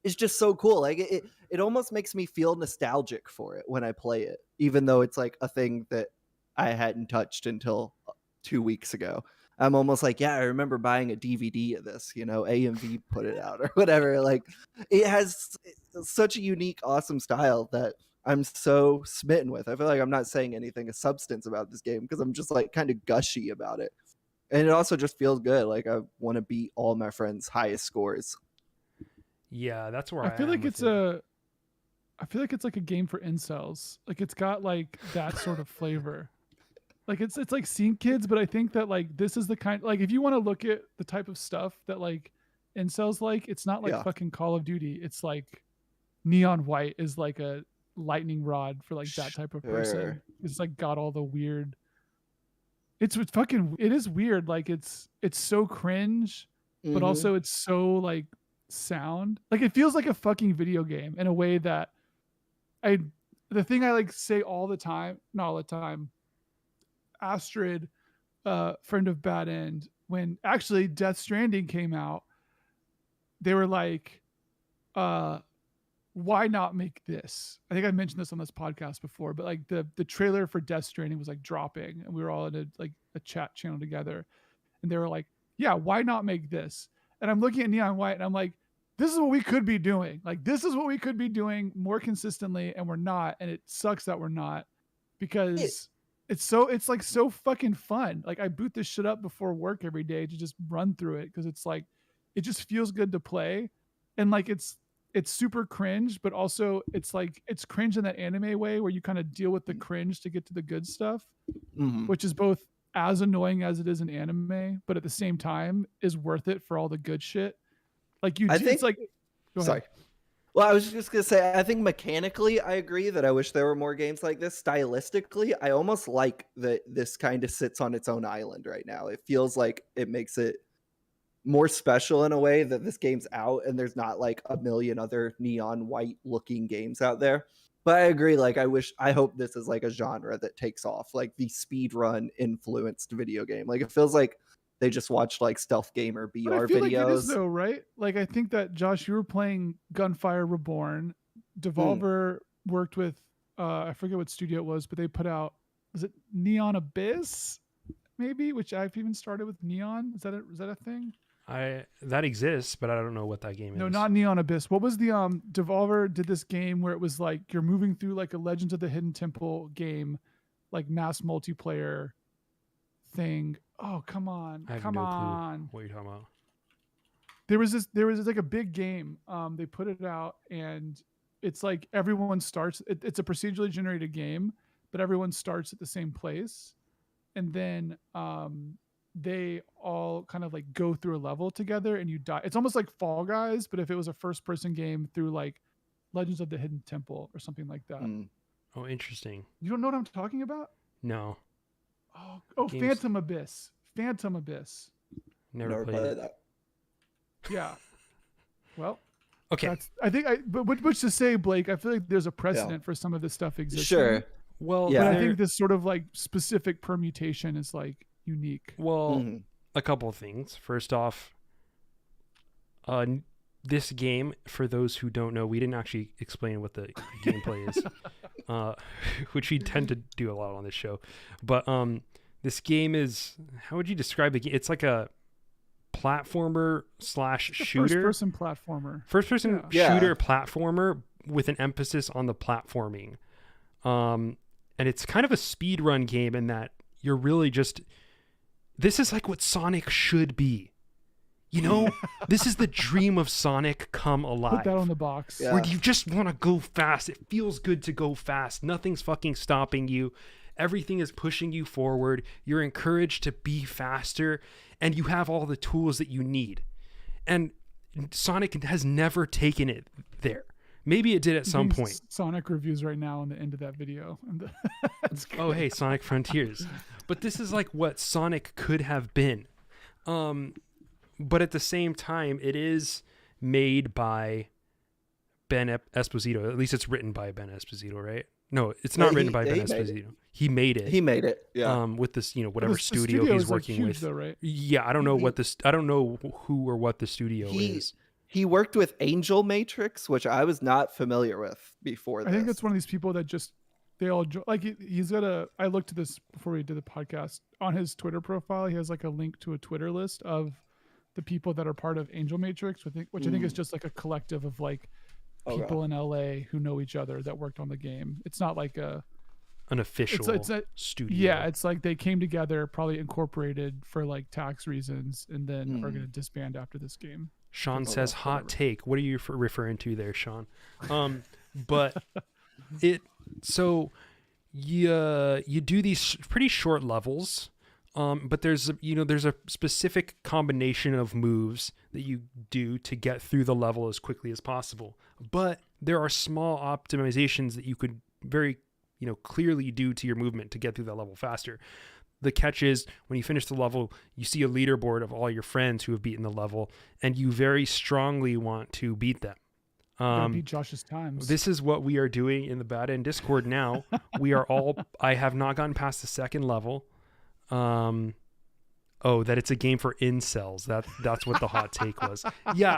B: It's just so cool. Like it almost makes me feel nostalgic for it when I play it, even though it's like a thing that I hadn't touched until 2 weeks ago. I'm almost like, I remember buying a DVD of this, AMV put it out or whatever. Like, it has such a unique, awesome style that I'm so smitten with. I feel like I'm not saying anything of substance about this game because I'm just like kind of gushy about it. And it also just feels good. Like, I want to beat all my friends' highest scores.
C: Yeah, that's where
A: I feel like it's like a game for incels. Like, it's got like that sort of flavor. Like it's like scene kids, but I think that like this is the kind, like if you want to look at the type of stuff that like incels like, it's not like fucking Call of Duty. It's like Neon White is like a lightning rod for like that type of person. It's like got all the weird. It is weird. Like it's so cringe, but also it's so like sound. Like it feels like a fucking video game in a way that the thing I like say all the time, not all the time. Astrid, friend of Bad End, when actually Death Stranding came out, they were like, why not make this? I think I mentioned this on this podcast before, but like the trailer for Death Stranding was like dropping, and we were all in a chat channel together, and they were like, yeah, why not make this? And I'm looking at Neon White, and I'm like, this is what we could be doing. Like, this is what we could be doing more consistently, and we're not. And it sucks that we're not, because it's like so fucking fun. Like, I boot this shit up before work every day to just run through it, because it's like, it just feels good to play. And like, it's super cringe, but also it's like, it's cringe in that anime way where you kind of deal with the cringe to get to the good stuff, which is both as annoying as it is in anime, but at the same time is worth it for all the good shit. Like, it's like,
B: sorry. Well, I was just gonna say, I think mechanically, I agree that I wish there were more games like this. Stylistically, I almost like that this kind of sits on its own island right now. It feels like it makes it more special in a way that this game's out, and there's not like a million other neon white looking games out there. But I agree. Like, I hope this is like a genre that takes off, like the speedrun influenced video game. Like, it feels like they just watched like Stealth Gamer
A: but
B: BR
A: I feel
B: videos.
A: like it is though, right? Like, I think that, Josh, you were playing Gunfire Reborn. Devolver worked with I forget what studio it was, but they put out, was it Neon Abyss maybe, which I've even started with Neon. Is that a thing?
C: That exists, but I don't know what that game is.
A: No, not Neon Abyss. What was the Devolver did this game where it was like you're moving through like a Legends of the Hidden Temple game, like mass multiplayer thing. Oh, come on.
C: I have
A: Come
C: no
A: on.
C: clue what you're talking about.
A: There was like a big game. They put it out, and it's like everyone starts. It's a procedurally generated game, but everyone starts at the same place, and then they all kind of like go through a level together, and you die. It's almost like Fall Guys, but if it was a first-person game through like Legends of the Hidden Temple or something like that.
C: Oh, interesting.
A: You don't know what I'm talking about?
C: No.
A: Oh, Phantom Abyss. Phantom Abyss.
C: Never played it.
A: Yeah. Well,
C: okay.
A: But which to say, Blake, I feel like there's a precedent for some of this stuff existing.
B: Sure.
C: Well,
A: but I think this sort of like specific permutation is like unique.
C: Well, a couple of things. First off, this game, for those who don't know, we didn't actually explain what the gameplay is, which we tend to do a lot on this show. But this game is, how would you describe the game? It's like a platformer / shooter.
A: First-person platformer.
C: First-person shooter platformer with an emphasis on the platforming. And it's kind of a speedrun game in that you're really just... This is like what Sonic should be. You know, this is the dream of Sonic come alive.
A: Put that on the box.
B: Yeah.
C: Where you just want to go fast. It feels good to go fast. Nothing's fucking stopping you. Everything is pushing you forward. You're encouraged to be faster, and you have all the tools that you need. And Sonic has never taken it there. Maybe it did at some point.
A: Sonic reviews right now on the end of that video.
C: Oh, hey, Sonic Frontiers. But this is like what Sonic could have been. But at the same time, it is made by Ben Esposito. At least it's written by Ben Esposito, right? No, it's not written by Ben Esposito. He made it.
B: He made it. Yeah.
C: With this, whatever
A: the
C: studio he's working
A: huge
C: with.
A: Though, right?
C: Yeah, I don't know I don't know who or what the studio is.
B: He worked with Angel Matrix, which I was not familiar with before this.
A: I think it's one of these people that just they all like he's got a. I looked at this before we did the podcast. On his Twitter profile, he has like a link to a Twitter list of the people that are part of Angel Matrix, which I think is just like a collective of like people in LA who know each other that worked on the game. It's not like an
C: official studio.
A: Yeah, it's like they came together, probably incorporated for like tax reasons, and then are going to disband after this game.
C: Sean says hot take. What are you referring to there, Sean? But you do these pretty short levels. But there's a specific combination of moves that you do to get through the level as quickly as possible. But there are small optimizations that you could very, clearly do to your movement to get through that level faster. The catch is when you finish the level, you see a leaderboard of all your friends who have beaten the level, and you very strongly want to beat them.
A: Beat Josh's times.
C: This is what we are doing in the Bad End Discord now. I have not gotten past the second level. That it's a game for incels. That's what the hot take was. Yeah,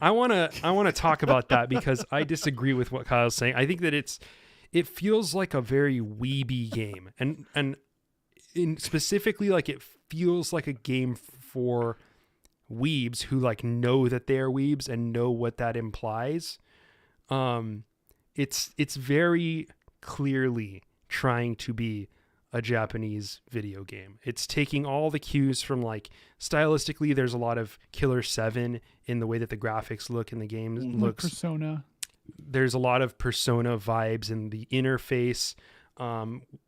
C: I want to talk about that because I disagree with what Kyle's saying. I think that it feels like a very weeby game, and specifically like it feels like a game for weebs who like know that they're weebs and know what that implies. It's very clearly trying to be a Japanese video game. It's taking all the cues from like stylistically, there's a lot of Killer 7 in the way that the graphics look in the game looks.
A: Persona.
C: There's a lot of Persona vibes in the interface.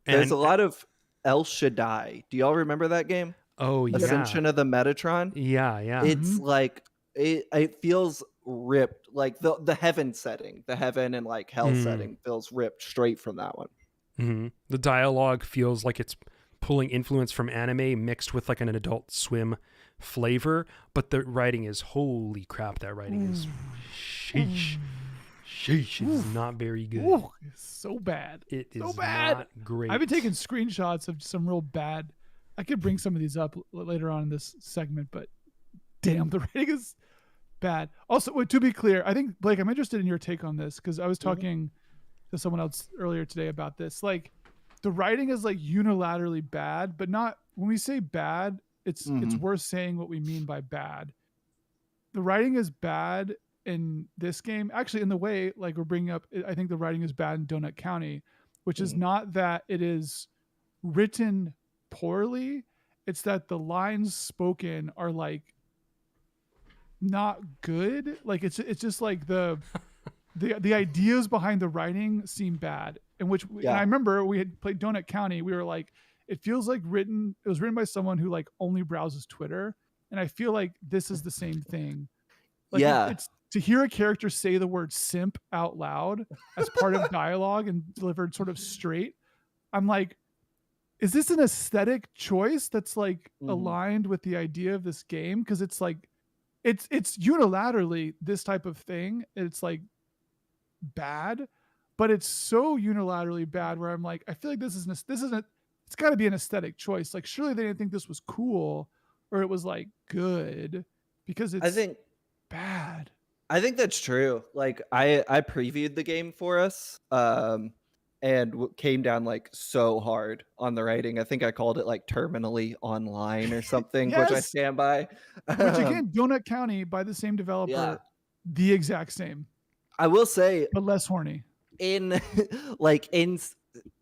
B: There's a lot of El Shaddai. Do y'all remember that game?
C: Oh yeah.
B: Ascension of the Metatron?
C: Yeah.
B: It's like it feels ripped, like the heaven setting, the heaven and like hell setting feels ripped straight from that one.
C: Mm-hmm. The dialogue feels like it's pulling influence from anime mixed with like an Adult Swim flavor, but the writing is holy crap. That writing is sheesh. Sheesh, it's not very good.
A: Ooh, it's so bad.
C: It is
A: so bad.
C: Not great.
A: I've been taking screenshots of some real bad. I could bring some of these up later on in this segment, but damn, the rating is bad. Also, to be clear, I think, Blake, I'm interested in your take on this because I was talking to someone else earlier today about this. Like, the writing is like unilaterally bad, but not when we say bad, it's worth saying what we mean by bad. The writing is bad in this game, actually, in the way like we're bringing up. I think the writing is bad in Donut County, which is not that it is written poorly, it's that the lines spoken are like not good. Like it's just like the ideas behind the writing seem bad. And and I remember we had played Donut County, we were like, it feels like it was written by someone who like only browses Twitter, and I feel like this is the same thing. Like, it's to hear a character say the word simp out loud as part of dialogue and delivered sort of straight. I'm like, is this an aesthetic choice that's like aligned with the idea of this game? Because it's like, it's unilaterally this type of thing. It's like bad, but it's so unilaterally bad where I'm like, I feel like it's got to be an aesthetic choice. Like, surely they didn't think this was cool or it was like good, because it's bad.
B: I think that's true. Like I previewed the game for us, and came down like so hard on the writing. I think I called it like terminally online or something, which I stand by.
A: Which again, Donut County by the same developer, the exact same.
B: I will say,
A: but less horny.
B: In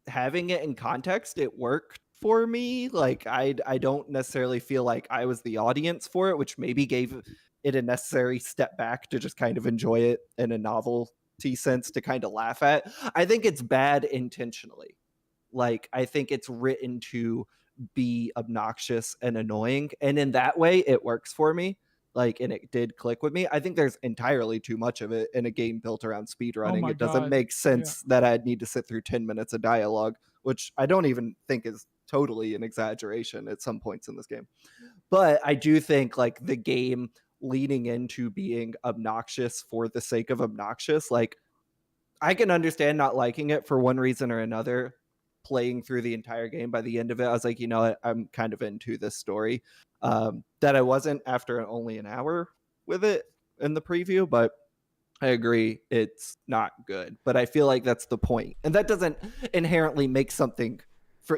B: having it in context, it worked for me. Like I don't necessarily feel like I was the audience for it, which maybe gave it a necessary step back to just kind of enjoy it in a novelty sense, to kind of laugh at. I think it's bad intentionally. Like, I think it's written to be obnoxious and annoying. And in that way, it works for me. Like, and it did click with me. I think there's entirely too much of it in a game built around speedrunning. It doesn't make sense that I'd need to sit through 10 minutes of dialogue, which I don't even think is totally an exaggeration at some points in this game. But I do think like the game leaning into being obnoxious for the sake of obnoxious, like I can understand not liking it for one reason or another. Playing through the entire game, by the end of it, I was like, you know what, I'm kind of into this story, that I wasn't after only an hour with it in the preview. But I agree, it's not good, but I feel like that's the point, and that doesn't inherently make something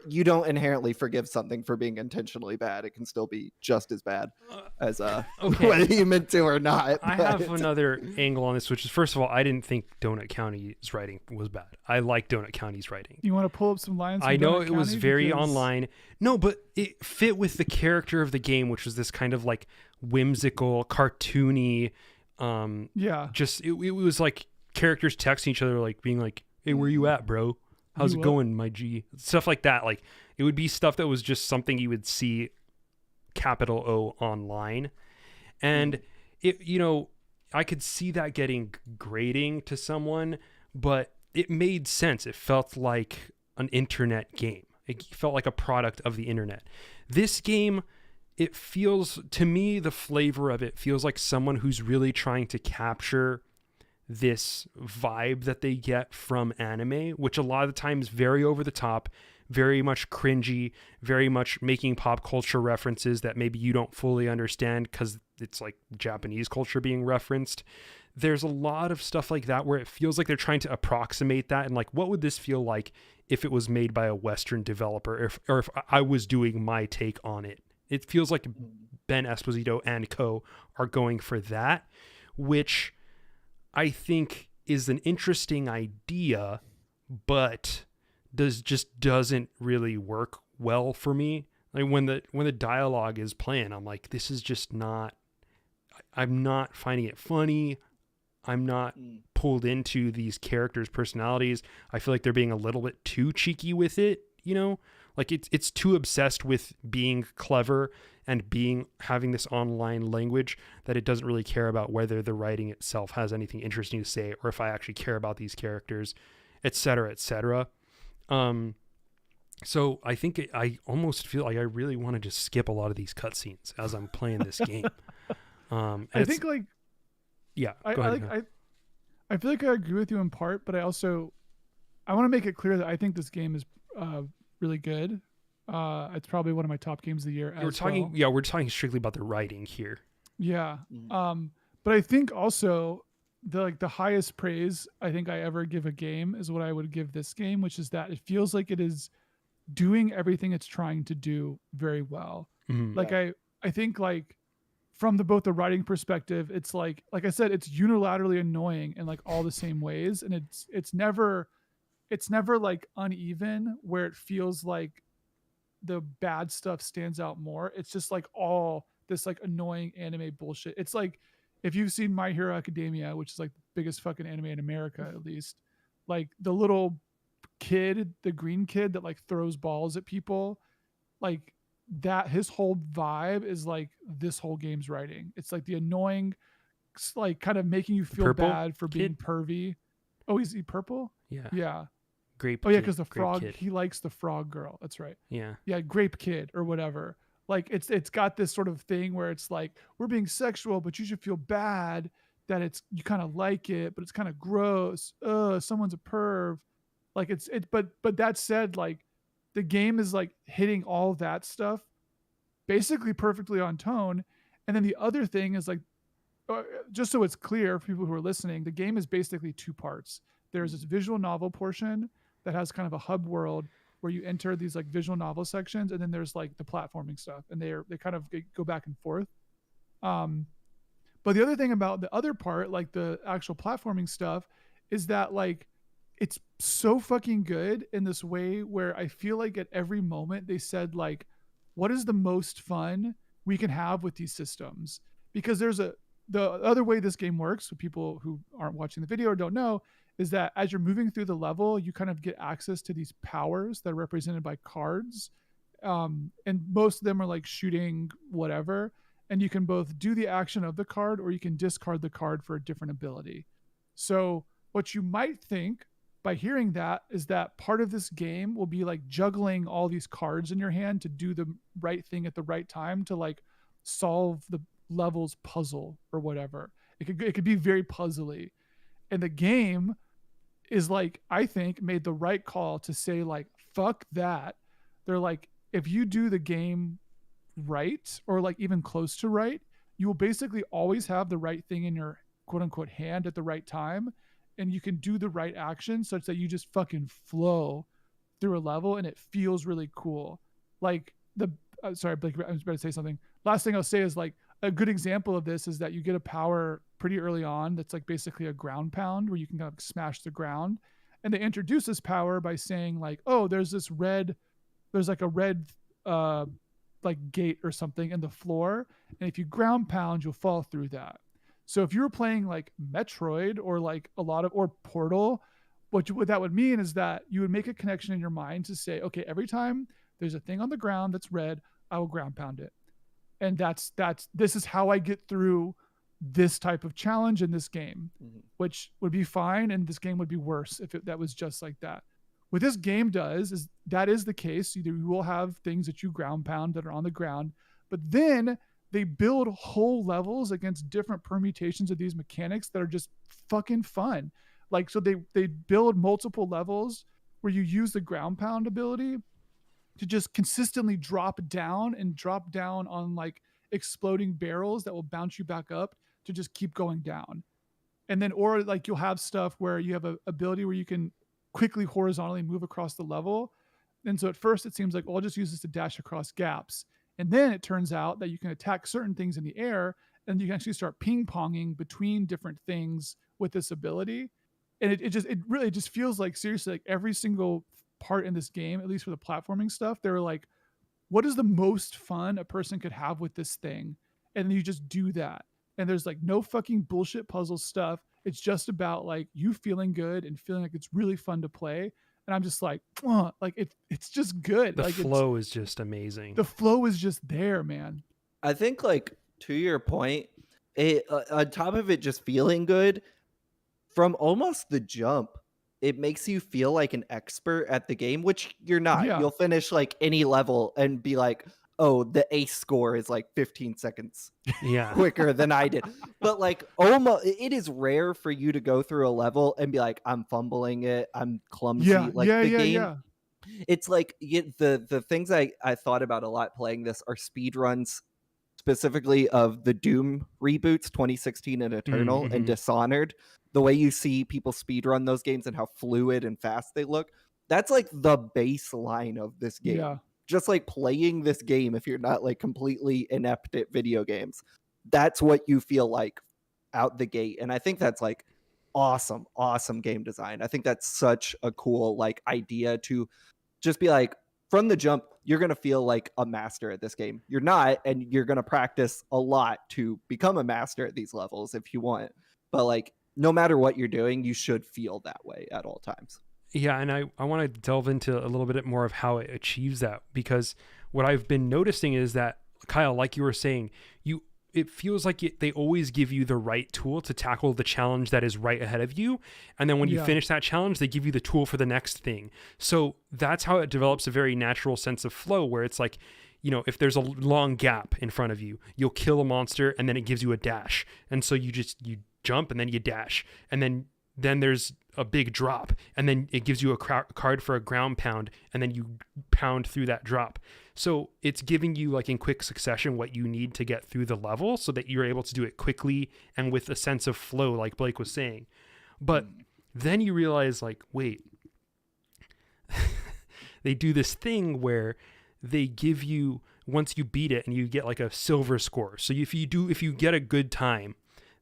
B: you don't inherently forgive something for being intentionally bad. It can still be just as bad as whether you meant to or not.
C: I have another angle on this, which is, first of all, I didn't think Donut County's writing was bad. I like Donut County's writing.
A: You want to pull up some lines?
C: I know it was very online. No, but it fit with the character of the game, which was this kind of like whimsical, cartoony. Just it was like characters texting each other, like being like, "Hey, where you at, bro? How's it going, my G?" Stuff like that. Like, it would be stuff that was just something you would see capital O online. And it, I could see that getting grating to someone, but it made sense. It felt like an internet game. It felt like a product of the internet. This game, it feels, to me, the flavor of it feels like someone who's really trying to capture this vibe that they get from anime, which a lot of the times very over the top, very much cringy, very much making pop culture references that maybe you don't fully understand because it's like Japanese culture being referenced. There's a lot of stuff like that where it feels like they're trying to approximate that, and like, what would this feel like if it was made by a Western developer, or if I was doing my take on it It feels like Ben Esposito and co are going for that, which I think is an interesting idea, but doesn't really work well for me. Like when the dialogue is playing, I'm like, this is just not. I'm not finding it funny. I'm not pulled into these characters' personalities. I feel like they're being a little bit too cheeky with it, you know? Like it's too obsessed with being clever and having this online language that it doesn't really care about whether the writing itself has anything interesting to say or if I actually care about these characters, et cetera, et cetera. So I think I almost feel like I really want to just skip a lot of these cutscenes as I'm playing this game.
A: I think like,
C: yeah, go ahead.
A: I feel like I agree with you in part, but I want to make it clear that I think this game is really good. It's probably one of my top games of the year.
C: We're talking strictly about the writing here.
A: Yeah. But I think also the highest praise I think I ever give a game is what I would give this game, which is that it feels like it is doing everything it's trying to do very well. Like I think like from both the writing perspective, it's like I said, it's unilaterally annoying in like all the same ways, and it's never like uneven where it feels like the bad stuff stands out more. It's just like all this like annoying anime bullshit. It's like if you've seen My Hero Academia, which is like the biggest fucking anime in America, at least, like the little kid, the green kid that like throws balls at people, like that, his whole vibe is like this whole game's writing. It's like the annoying, like kind of making you feel bad for being pervy. Oh, is he purple? Yeah.
C: Grape.
A: Oh yeah, because the frog, he likes the frog girl. That's right. Yeah, grape kid or whatever. Like it's got this sort of thing where it's like, we're being sexual, but you should feel bad that you kind of like it, but it's kind of gross. Someone's a perv. Like but that said, like the game is like hitting all that stuff basically perfectly on tone. And then the other thing is like, just so it's clear for people who are listening, the game is basically two parts. There's this visual novel portion that has kind of a hub world where you enter these like visual novel sections, and then there's like the platforming stuff, and they kind of go back and forth. But the other thing about the other part, like the actual platforming stuff, is that like it's so fucking good in this way where I feel like at every moment they said like, what is the most fun we can have with these systems? Because the other way this game works, for people who aren't watching the video or don't know, is that as you're moving through the level, you kind of get access to these powers that are represented by cards. And most of them are like shooting whatever. And you can both do the action of the card or you can discard the card for a different ability. So what you might think by hearing that is that part of this game will be like juggling all these cards in your hand to do the right thing at the right time to like solve the level's puzzle or whatever. It could be very puzzly. And the game is like, I think, made the right call to say like, fuck that. They're like, if you do the game right or like even close to right, you will basically always have the right thing in your quote unquote hand at the right time. And you can do the right action such that you just fucking flow through a level and it feels really cool. Like sorry, Blake, I was about to say something. Last thing I'll say is like a good example of this is that you get a power pretty early on that's like basically a ground pound where you can kind of smash the ground. And they introduce this power by saying like, oh, there's like a red like gate or something in the floor. And if you ground pound, you'll fall through that. So if you were playing like Metroid or like or Portal, what that would mean is that you would make a connection in your mind to say, okay, every time there's a thing on the ground that's red, I will ground pound it. And this is how I get through this type of challenge in this game, which would be fine. And this game would be worse if that was just like that. What this game does is that is the case. Either you will have things that you ground pound that are on the ground, but then they build whole levels against different permutations of these mechanics that are just fucking fun. Like, so they build multiple levels where you use the ground pound ability to just consistently drop down on like exploding barrels that will bounce you back up to just keep going down. And then, or like you'll have stuff where you have a ability where you can quickly horizontally move across the level. And so at first it seems like, well, I'll just use this to dash across gaps. And then it turns out that you can attack certain things in the air, and you can actually start ping-ponging between different things with this ability. And it really just feels like, seriously, like every single part in this game, at least for the platforming stuff, they were like, what is the most fun a person could have with this thing? And then you just do that. And there's like no fucking bullshit puzzle stuff. It's just about like you feeling good and feeling like it's really fun to play. And I'm just like, like it's just good.
C: The
A: like
C: flow is just amazing.
A: The flow is just there, man.
B: I think, like, to your point, on top of it just feeling good, from almost the jump, it makes you feel like an expert at the game, which you're not.
A: Yeah.
B: You'll finish like any level and be like, oh, the ace score is like 15 seconds quicker than I did. But like, almost, it is rare for you to go through a level and be like, I'm fumbling it, I'm clumsy. Game, it's like the things I thought about a lot playing this are speed runs, specifically of the Doom reboots, 2016 and Eternal and Dishonored. The way you see people speedrun those games and how fluid and fast they look, that's like the baseline of this game.
A: Yeah.
B: Just like playing this game, if you're not like completely inept at video games, that's what you feel like out the gate. And I think that's like awesome game design. I think that's such a cool like idea to just be like, from the jump, you're going to feel like a master at this game. You're not, and you're going to practice a lot to become a master at these levels if you want. But like, no matter what you're doing, you should feel that way at all times.
C: Yeah, and I want to delve into a little bit more of how it achieves that, because what I've been noticing is that, Kyle, like you were saying, it feels like they always give you the right tool to tackle the challenge that is right ahead of you. And then when you finish that challenge, they give you the tool for the next thing. So that's how it develops a very natural sense of flow, where it's like, you know, if there's a long gap in front of you, you'll kill a monster and then it gives you a dash. And so you jump and then you dash. And then there's a big drop, and then it gives you a card for a ground pound, and then you pound through that drop. So it's giving you like in quick succession what you need to get through the level so that you're able to do it quickly and with a sense of flow, like Blake was saying. But then you realize, like, wait, they do this thing where they give you, once you beat it, and you get like a silver score. So if you get a good time,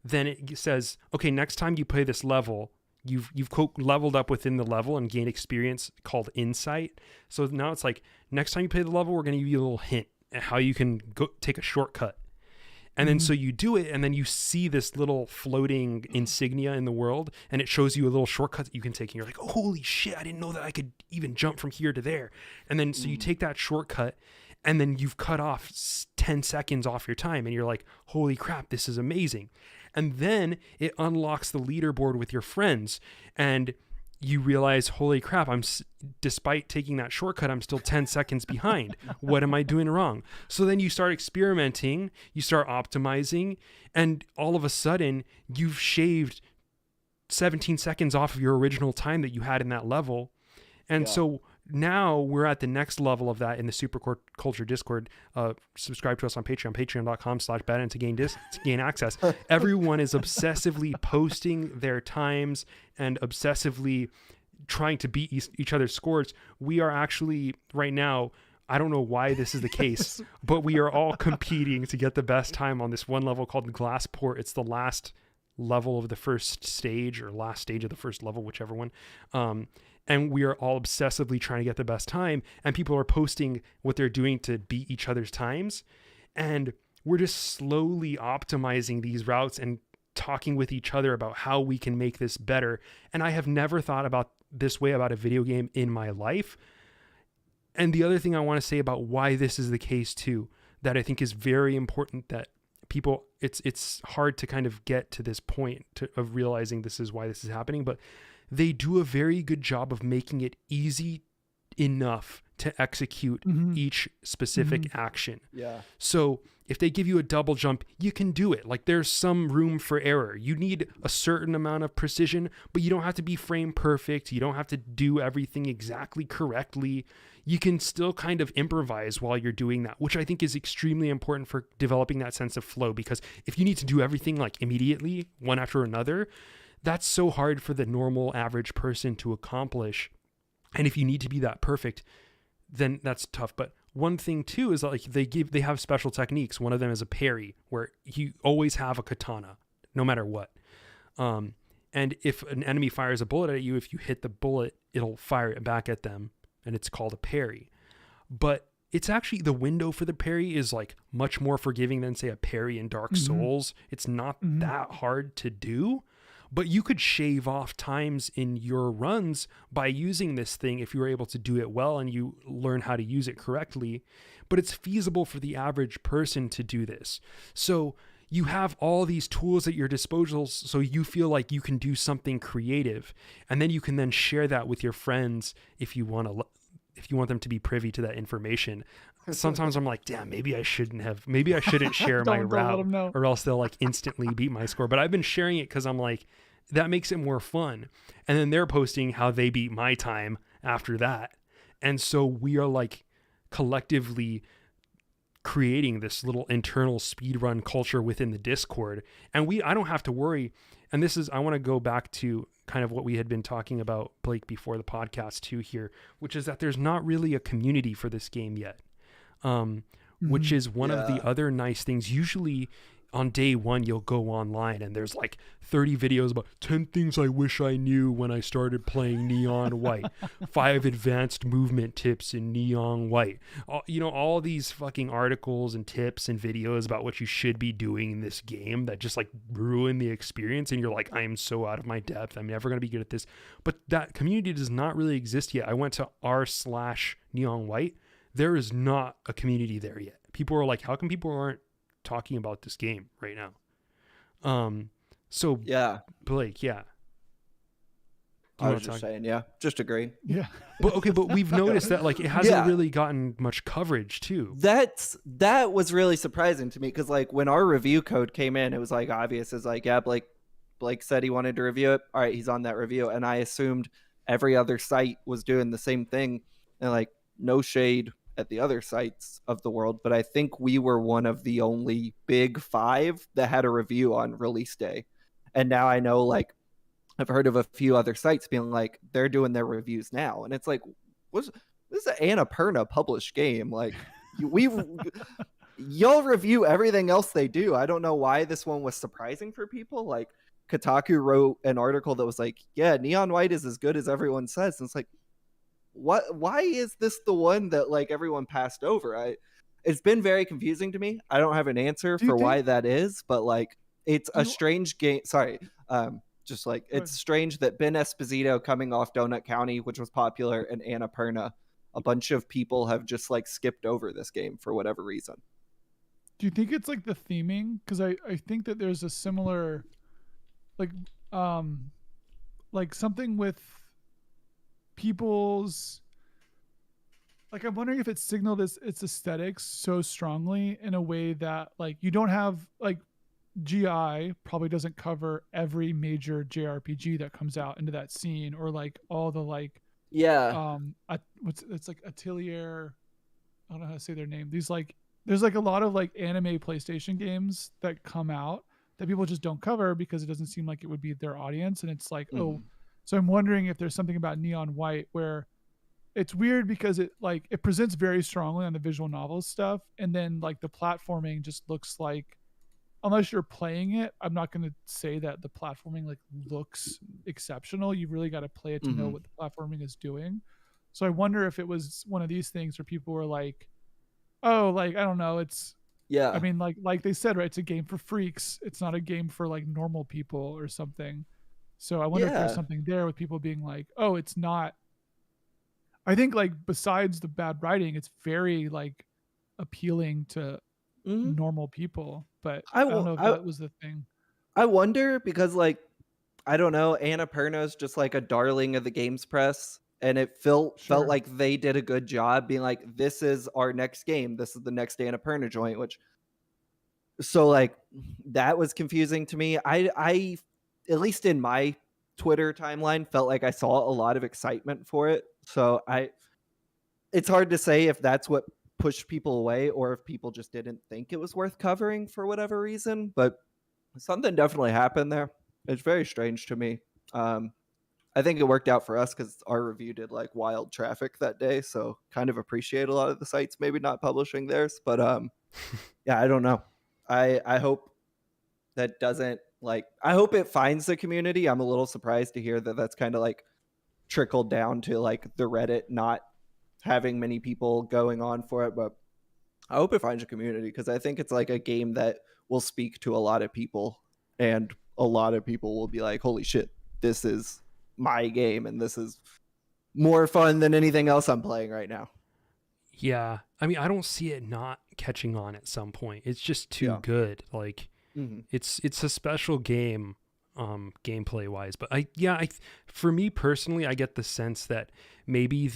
C: then it says, okay, next time you play this level, you've quote leveled up within the level and gained experience called insight. So now it's like, next time you play the level, we're going to give you a little hint at how you can go take a shortcut. And then so you do it, and then you see this little floating insignia in the world, and it shows you a little shortcut that you can take, and you're like, oh, holy shit, I didn't know that I could even jump from here to there. And then so you take that shortcut, and then you've cut off 10 seconds off your time, and you're like, holy crap, this is amazing. And then it unlocks the leaderboard with your friends, and you realize, holy crap, despite taking that shortcut, I'm still 10 seconds behind. What am I doing wrong? So then you start experimenting, you start optimizing, and all of a sudden you've shaved 17 seconds off of your original time that you had in that level. And so now we're at the next level of that in the Super Culture Discord. Subscribe to us on Patreon, patreon.com/Batman to gain access. Everyone is obsessively posting their times and obsessively trying to beat each other's scores. We are actually right now, I don't know why this is the case, but we are all competing to get the best time on this one level called the Glass Port. It's the last level of the first stage, or last stage of the first level, whichever one. And we are all obsessively trying to get the best time, and people are posting what they're doing to beat each other's times. And we're just slowly optimizing these routes and talking with each other about how we can make this better. And I have never thought about this way about a video game in my life. And the other thing I want to say about why this is the case too, that I think is very important, that people, it's hard to kind of get to this point of realizing this is why this is happening, but they do a very good job of making it easy enough to execute each specific action. Yeah. So if they give you a double jump, you can do it. Like, there's some room for error. You need a certain amount of precision, but you don't have to be frame perfect. You don't have to do everything exactly correctly. You can still kind of improvise while you're doing that, which I think is extremely important for developing that sense of flow, because if you need to do everything like immediately, one after another, that's so hard for the normal average person to accomplish. And if you need to be that perfect, then that's tough. But one thing too is like they have special techniques. One of them is a parry, where you always have a katana, no matter what. And if an enemy fires a bullet at you, if you hit the bullet, it'll fire it back at them, and it's called a parry. But it's actually, the window for the parry is like much more forgiving than, say, a parry in Dark Souls. It's not that hard to do, but you could shave off times in your runs by using this thing if you were able to do it well and you learn how to use it correctly. But it's feasible for the average person to do this. So you have all these tools at your disposal, so you feel like you can do something creative, and then you can then share that with your friends if you want them to be privy to that information. Sometimes I'm like, damn, maybe I shouldn't share my route, or else they'll like instantly beat my score. But I've been sharing it because I'm like, that makes it more fun. And then they're posting how they beat my time after that. And so we are like collectively creating this little internal speedrun culture within the Discord. And I don't have to worry. And I want to go back to kind of what we had been talking about, Blake, before the podcast too here, which is that there's not really a community for this game yet. Which is one of the other nice things. Usually on day one, you'll go online and there's like 30 videos about 10 things I wish I knew when I started playing Neon White, 5 advanced movement tips in Neon White. All these fucking articles and tips and videos about what you should be doing in this game that just like ruin the experience. And you're like, I am so out of my depth. I'm never going to be good at this. But that community does not really exist yet. I went to r/Neon White. There is not a community there yet. People are like, how come people aren't talking about this game right now? So
B: yeah,
C: Blake, yeah.
B: I was just saying, just agree.
A: Yeah.
C: But we've noticed that like it hasn't really gotten much coverage too.
B: That was really surprising to me, because like when our review code came in, it was like obvious. It's like, yeah, Blake said he wanted to review it. All right, he's on that review. And I assumed every other site was doing the same thing. And like, no shade at the other sites of the world, but I think we were one of the only big 5 that had a review on release day. And now I know, like, I've heard of a few other sites being like, they're doing their reviews now. And it's like, this is an Annapurna published game. Like, y'all review everything else they do. I don't know why this one was surprising for people. Like, Kotaku wrote an article that was like, yeah, Neon White is as good as everyone says. And it's like, why is this the one that like everyone passed over? It's been very confusing to me. I don't have an answer for why that is, but like it's a strange game. Sorry. Just like it's strange that Ben Esposito coming off Donut County, which was popular, and Annapurna, a bunch of people have just like skipped over this game for whatever reason.
A: Do you think it's like the theming? Because I think that there's a similar like something with people's, like, I'm wondering if it signaled its aesthetics so strongly in a way that like you don't have, like, GI probably doesn't cover every major JRPG that comes out into that scene, or like all the like it's like Atelier, I don't know how to say their name. These like, there's like a lot of like anime PlayStation games that come out that people just don't cover because it doesn't seem like it would be their audience. And it's like, so I'm wondering if there's something about Neon White where it's weird because it presents very strongly on the visual novel stuff, and then like the platforming just looks like, unless you're playing it, I'm not going to say that the platforming like looks exceptional. You really got to play it to know what the platforming is doing. So I wonder if it was one of these things where people were like, oh, like, I don't know, it's, I mean, like they said, right, it's a game for freaks. It's not a game for like normal people or something. So I wonder if there's something there with people being like, oh, it's not. I think like besides the bad writing, it's very like appealing to normal people. But I don't know if that was the thing.
B: I wonder because like, I don't know, Annapurna is just like a darling of the games press. And it felt like they did a good job being like, this is our next game. This is the next Annapurna joint, so like that was confusing to me. I at least in my Twitter timeline felt like I saw a lot of excitement for it. So it's hard to say if that's what pushed people away or if people just didn't think it was worth covering for whatever reason, but something definitely happened there. It's very strange to me. I I think it worked out for us because our review did like wild traffic that day. So kind of appreciate a lot of the sites maybe not publishing theirs. But yeah, I don't know. I hope that doesn't like, I hope it finds the community. I'm a little surprised to hear that that's kind of like trickled down to like the Reddit not having many people going on for it. But I hope it finds a community because I think it's like a game that will speak to a lot of people, and a lot of people will be like, holy shit, this is my game and this is more fun than anything else I'm playing right now.
C: Yeah. I mean, I don't see it not catching on at some point. It's just too good. Like it's a special game gameplay wise, but for me personally, I get the sense that maybe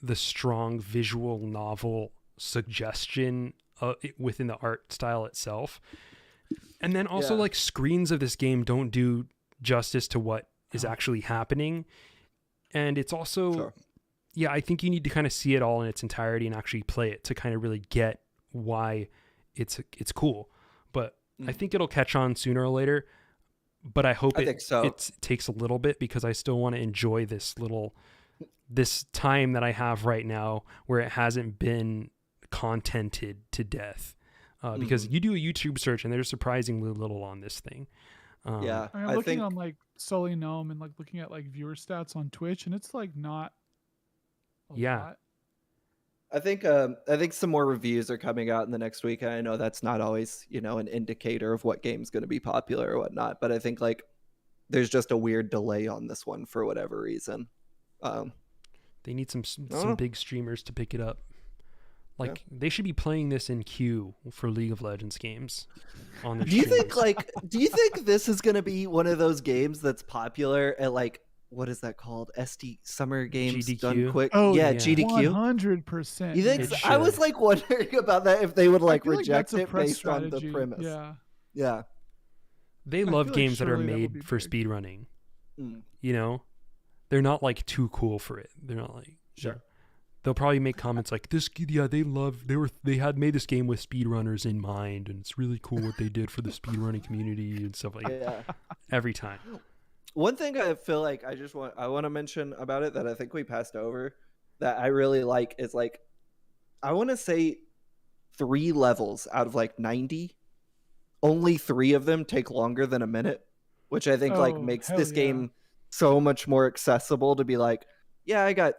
C: the strong visual novel suggestion within the art style itself, and then also like screens of this game don't do justice to what is actually happening. And it's also I think you need to kind of see it all in its entirety and actually play it to kind of really get why it's cool. But I think it'll catch on sooner or later, but I hope it takes a little bit, because I still want to enjoy this time that I have right now where it hasn't been contented to death. Because you do a YouTube search and there's surprisingly little on this thing.
A: I mean, I'm looking on like Sully Gnome and like looking at like viewer stats on Twitch, and it's like not a lot.
B: I think some more reviews are coming out in the next week, and I know that's not always, an indicator of what game's going to be popular or whatnot, but I think like there's just a weird delay on this one for whatever reason.
C: They need some big streamers to pick it up. Like they should be playing this in queue for League of Legends games on their streams.
B: Do you think this is going to be one of those games that's popular at like, what is that called? SD Summer Games
C: GDQ?
B: Done Quick.
A: Oh yeah,
B: GDQ.
A: 100%.
B: You think? I was like wondering about that, if they would like reject it based on the premise. Yeah.
C: They love games that are made for speedrunning. They're not like too cool for it. They're not like they'll probably make comments like this. Yeah, they had made this game with speedrunners in mind, and it's really cool what they did for the speedrunning community and stuff like that. Every time.
B: One thing I feel like I want to mention about it that I think we passed over that I really like is like, I want to say 3 levels out of like 90, only 3 of them take longer than a minute, which I think like makes this game so much more accessible to be like, yeah, I got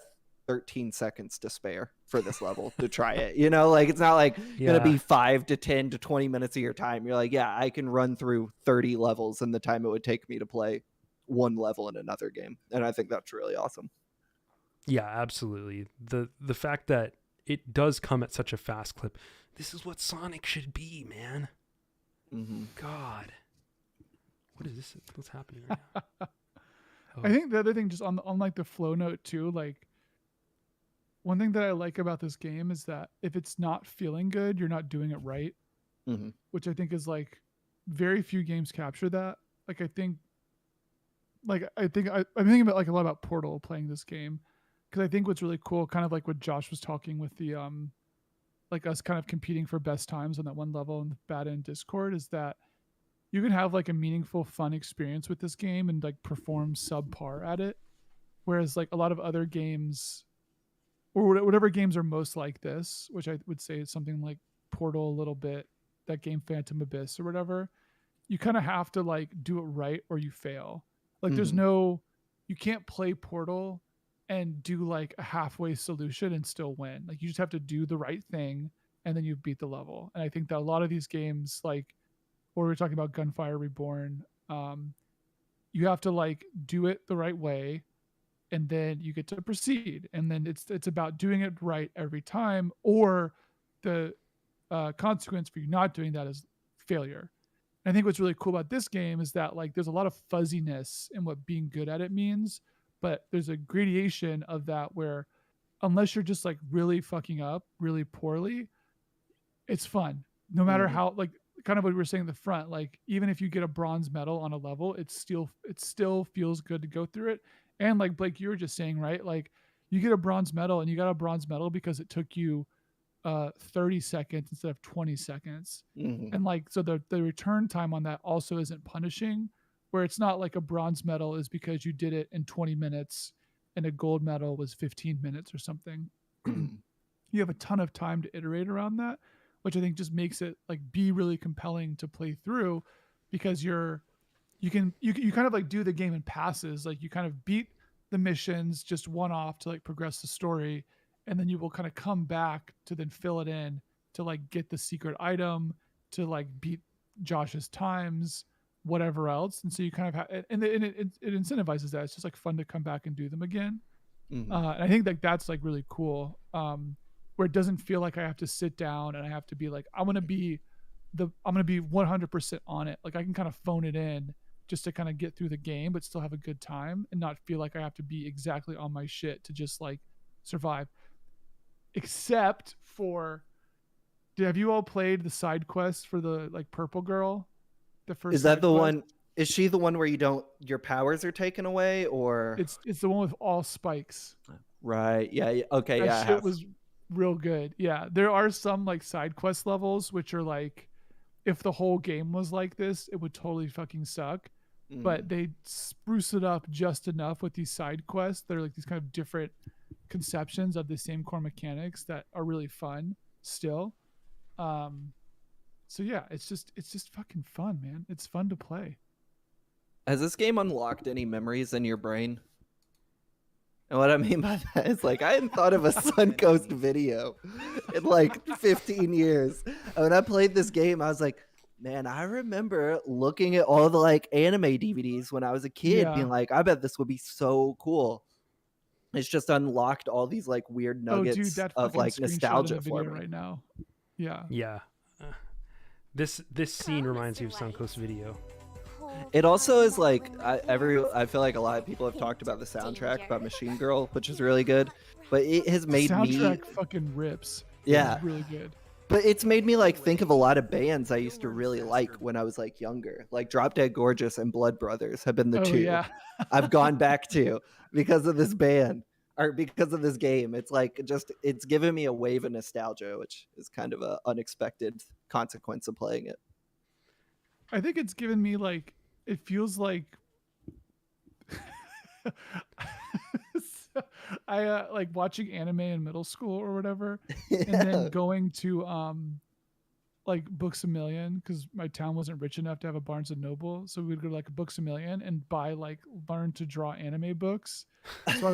B: 13 seconds to spare for this level to try it. Like it's not like going to be 5 to 10 to 20 minutes of your time. You're like, yeah, I can run through 30 levels in the time it would take me to play 1 level in another game. And I think that's really awesome.
C: Yeah, absolutely. The fact that it does come at such a fast clip. This is what Sonic should be, man. God. What is this? What's happening right now?
A: I think the other thing, just on like the flow note too, like one thing that I like about this game is that if it's not feeling good, you're not doing it right. Which I think is like very few games capture that. Like I'm thinking about like a lot about Portal playing this game, because I think what's really cool, kind of like what Josh was talking with the like us kind of competing for best times on that one level in the bad end Discord, is that you can have like a meaningful, fun experience with this game and like perform subpar at it. Whereas like a lot of other games, or whatever games are most like this, which I would say is something like Portal a little bit, that game Phantom Abyss or whatever, you kind of have to like do it right or you fail. Like there's you can't play Portal and do like a halfway solution and still win. Like you just have to do the right thing and then you beat the level. And I think that a lot of these games, like, or we're talking about Gunfire Reborn, you have to like do it the right way and then you get to proceed. And then it's about doing it right every time, or the consequence for you not doing that is failure. And I think what's really cool about this game is that like there's a lot of fuzziness in what being good at it means, but there's a gradation of that where unless you're just like really fucking up really poorly, it's fun. No matter how, like kind of what we were saying in the front, like even if you get a bronze medal on a level, it still feels good to go through it. And like Blake, you were just saying, right? Like you get a bronze medal and you got a bronze medal because it took you 30 seconds instead of 20 seconds. And like, so the return time on that also isn't punishing. where it's not like a bronze medal is because you did it in 20 minutes and a gold medal was 15 minutes or something. You have a ton of time to iterate around that, which I think just makes it like be really compelling to play through, because you kind of like do the game in passes. Like you kind of beat the missions just one off to like progress the story, and then you will kind of come back to then fill it in to like get the secret item, to like beat Josh's times, whatever else. And so you kind of have, and it incentivizes that. It's just like fun to come back and do them again. And I think like that's like really cool, where it doesn't feel like I have to sit down and I have to be like, I'm gonna be 100% on it. Like I can kind of phone it in just to kind of get through the game, but still have a good time and not feel like I have to be exactly on my shit to just like survive. Except for, have you all played the side quest for the like purple girl? The first
B: Is that the
A: quest?
B: one? Is she the one where your powers are taken away, or
A: It's the one with all spikes.
B: right? Yeah. Okay.
A: That
B: Yeah.
A: shit was real good. Yeah, there are some like side quest levels which are like, if the whole game was like this, it would totally fucking suck. But they spruce it up just enough with these side quests. They're like these kind of different conceptions of the same core mechanics that are really fun still. So yeah, it's just fucking fun, man. It's fun to play.
B: Has this game unlocked any memories in your brain? And what I mean by that is, like, I hadn't thought of a Suncoast video in like 15 years. And when I played this game, I was like, man, I remember looking at all the like anime DVDs when I was a kid, being like, I bet this would be so cool. It's just unlocked all these like weird nuggets of like nostalgia for me
A: right now. Yeah.
C: Yeah. This scene reminds me of Suncoast video.
B: It also is like, I feel like a lot of people have talked about the soundtrack, about Machine Girl, which is really good, but it has made
A: the soundtrack
B: me
A: fucking rips.
B: Yeah,
A: it's really good.
B: But it's made me like think of a lot of bands I used to really like when I was like younger. Like Drop Dead Gorgeous and Blood Brothers have been the two I've gone back to because of this band, or because of this game. It's like it's given me a wave of nostalgia, which is kind of a unexpected consequence of playing it.
A: I think it's given me like, it feels like I like watching anime in middle school or whatever, and then going to like Books A Million, because my town wasn't rich enough to have a Barnes and Noble, so we would go to like Books A Million and buy like learn to draw anime books. So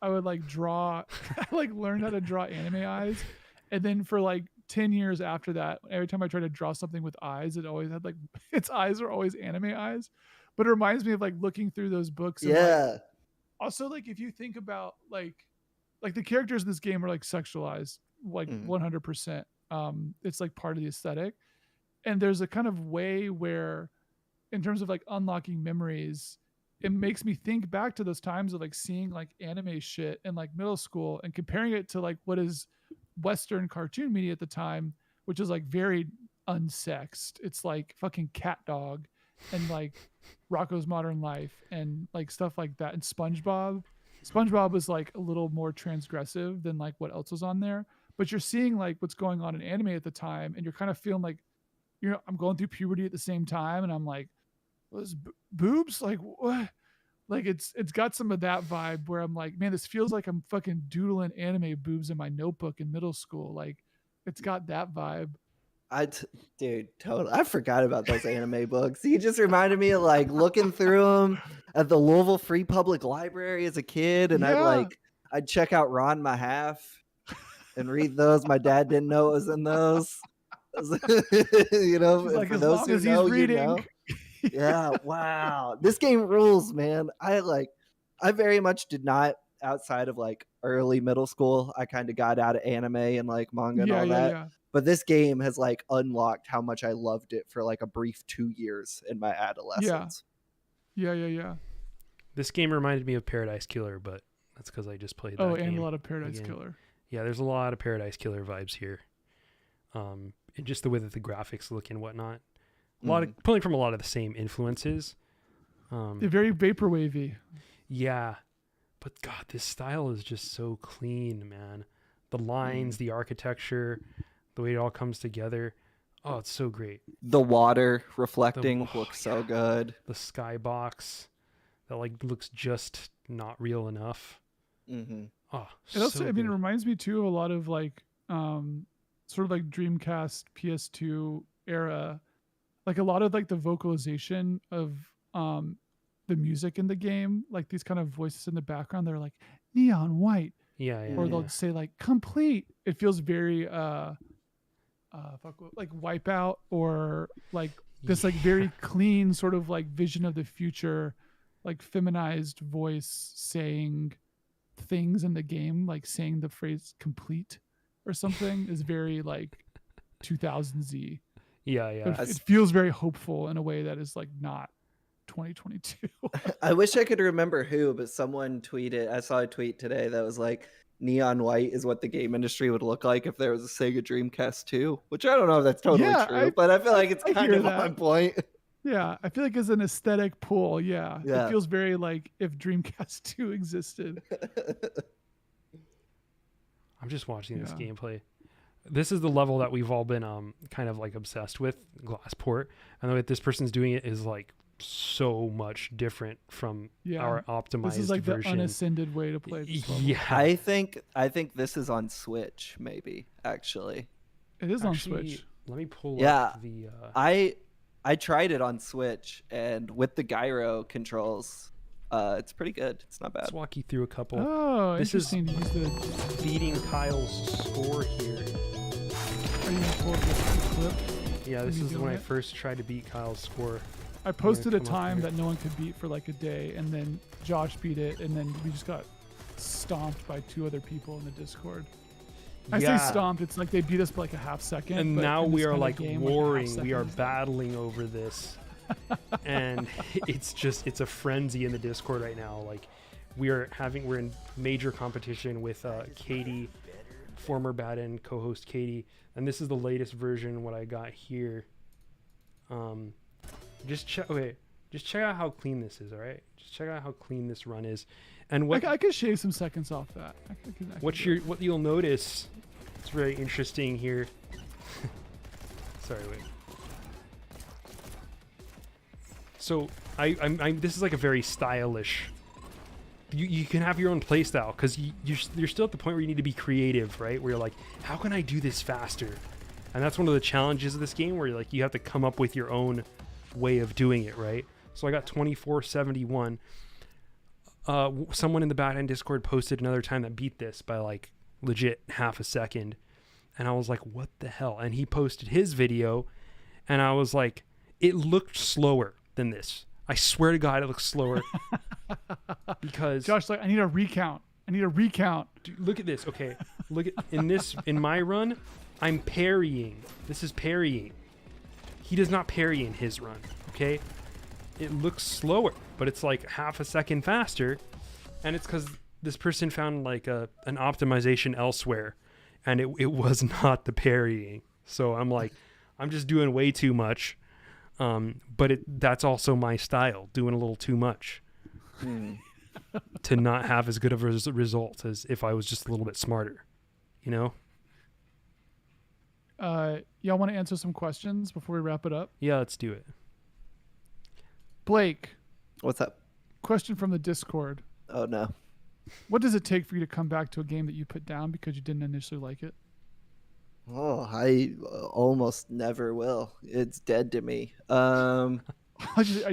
A: I would like draw, like learn how to draw anime eyes, and then for like 10 years after that, every time I tried to draw something with eyes, it always had like, its eyes are always anime eyes. But it reminds me of like looking through those books. And like, also, like if you think about like the characters in this game are like sexualized, like 100%. It's like part of the aesthetic, and there's a kind of way where, in terms of like unlocking memories, it makes me think back to those times of like seeing like anime shit in like middle school and comparing it to like what is Western cartoon media at the time, which is like very unsexed. It's like fucking Cat Dog and like Rocko's Modern Life and like stuff like that. And SpongeBob was like a little more transgressive than like what else was on there. But you're seeing like what's going on in anime at the time, and you're kind of feeling like, you know, I'm going through puberty at the same time, and I'm like, those boobs, like what? Like it's got some of that vibe where I'm like, man, this feels like I'm fucking doodling anime boobs in my notebook in middle school. Like it's got that vibe.
B: Dude, totally. I forgot about those anime books. You just reminded me of like looking through them at the Louisville Free Public Library as a kid, and I'd check out Ron My Half and read those. My dad didn't know it was in those. You know,
A: like,
B: for
A: as
B: those
A: long
B: who
A: as
B: know,
A: he's reading.
B: you know. Yeah, wow. This game rules, man. I very much did not, outside of like early middle school, I kind of got out of anime and like manga and all that.
A: Yeah.
B: But this game has like unlocked how much I loved it for like a brief 2 years in my adolescence.
A: Yeah.
C: This game reminded me of Paradise Killer, but that's because I just played that game.
A: And a lot of Paradise Killer.
C: Yeah, there's a lot of Paradise Killer vibes here. And just the way that the graphics look and whatnot. A lot of pulling from a lot of the same influences.
A: They're very vaporwavy.
C: Yeah. But God, this style is just so clean, man. The lines, the architecture, the way it all comes together. Oh, it's so great.
B: The water reflecting looks so good.
C: The skybox that like looks just not real enough.
B: Mm-hmm.
C: Oh,
A: It also,
C: so
A: I mean, it
C: good.
A: reminds me too of a lot of like, sort of like Dreamcast, PS2 era, like a lot of like the vocalization of the music in the game, like these kind of voices in the background. They're like neon white,
C: Yeah,
A: or
C: yeah.
A: they'll say like complete. It feels very like Wipeout, or like this like very clean sort of like vision of the future, like feminized voice saying things in the game, like saying the phrase complete or something, is very like 2000Z.
C: Yeah, yeah.
A: It feels very hopeful in a way that is like not 2022.
B: I wish I could remember who, but someone tweeted. I saw a tweet today that was like, "Neon white is what the game industry would look like if there was a Sega Dreamcast 2," which I don't know if that's totally
A: Yeah,
B: true, but I feel like it's
A: I
B: kind
A: hear
B: of
A: that.
B: on point.
A: Yeah, I feel like as an aesthetic pull, yeah,
B: Yeah.
A: it feels very like if Dreamcast 2 existed.
C: I'm just watching this
A: Yeah.
C: gameplay. This is the level that we've all been kind of like obsessed with, Glassport, and the way this person's doing it is like so much different from our optimized
A: This is like
C: version.
A: the unascended way to play this level.
C: Yeah,
B: I think this is on Switch, maybe actually.
A: It is on
C: Actually,
A: Switch.
C: Let me pull
B: Yeah.
C: up the.
B: I tried it on Switch, and with the gyro controls, it's pretty good. It's not bad.
C: Let's walk you through a couple.
A: Oh,
C: This is-
A: interesting to use the.
C: Beating Kyle's score here.
A: Are you gonna pull up the clip?
C: Yeah, this
A: you
C: is when
A: doing
C: I
A: it?
C: first tried to beat Kyle's score.
A: I posted a
C: come up
A: time
C: here.
A: that no one could beat for like a day, and then Josh beat it, and then we just got stomped by 2 other people in the Discord. I say stomped, it's like they beat us by like a half second.
C: And
A: but
C: now
A: in
C: we
A: this
C: are
A: kind of
C: like
A: game, like, a half
C: warring. We are
A: second is-
C: battling over this. And it's a frenzy in the Discord right now. Like we're in major competition with Katie, former Bad End co-host Katie, and this is the latest version. What I got here. Just check out how clean this is. All right, just check out how clean this run is, and what
A: I could shave some seconds off that. I can
C: what you'll notice. It's very interesting here. Sorry, wait. So I'm this is like a very stylish. You can have your own play style because you're still at the point where you need to be creative, right? Where you're like, how can I do this faster? And that's one of the challenges of this game, where you have to come up with your own way of doing it, right? So I got 2471. Someone in the Bad End Discord posted another time that beat this by like legit half a second, and I was like, what the hell? And he posted his video, and I was like, it looked slower than this. I swear to God, it looks slower. Because
A: Josh, like, I need a recount.
C: dude, look at this. Okay, look at in my run, I'm parrying. This is parrying. He does not parry in his run. Okay, it looks slower, but it's like half a second faster, and it's because this person found like an optimization elsewhere, and it was not the parrying. So I'm like, I'm just doing way too much. But that's also my style, doing a little too much to not have as good of a result as if I was just a little bit smarter, you know?
A: Y'all want to answer some questions before we wrap it up?
C: Yeah, let's do it.
A: Blake,
B: What's up?
A: question from the Discord.
B: Oh no.
A: What does it take for you to come back to a game that you put down because you didn't initially like it?
B: Oh, I almost never will. It's dead to me.
A: I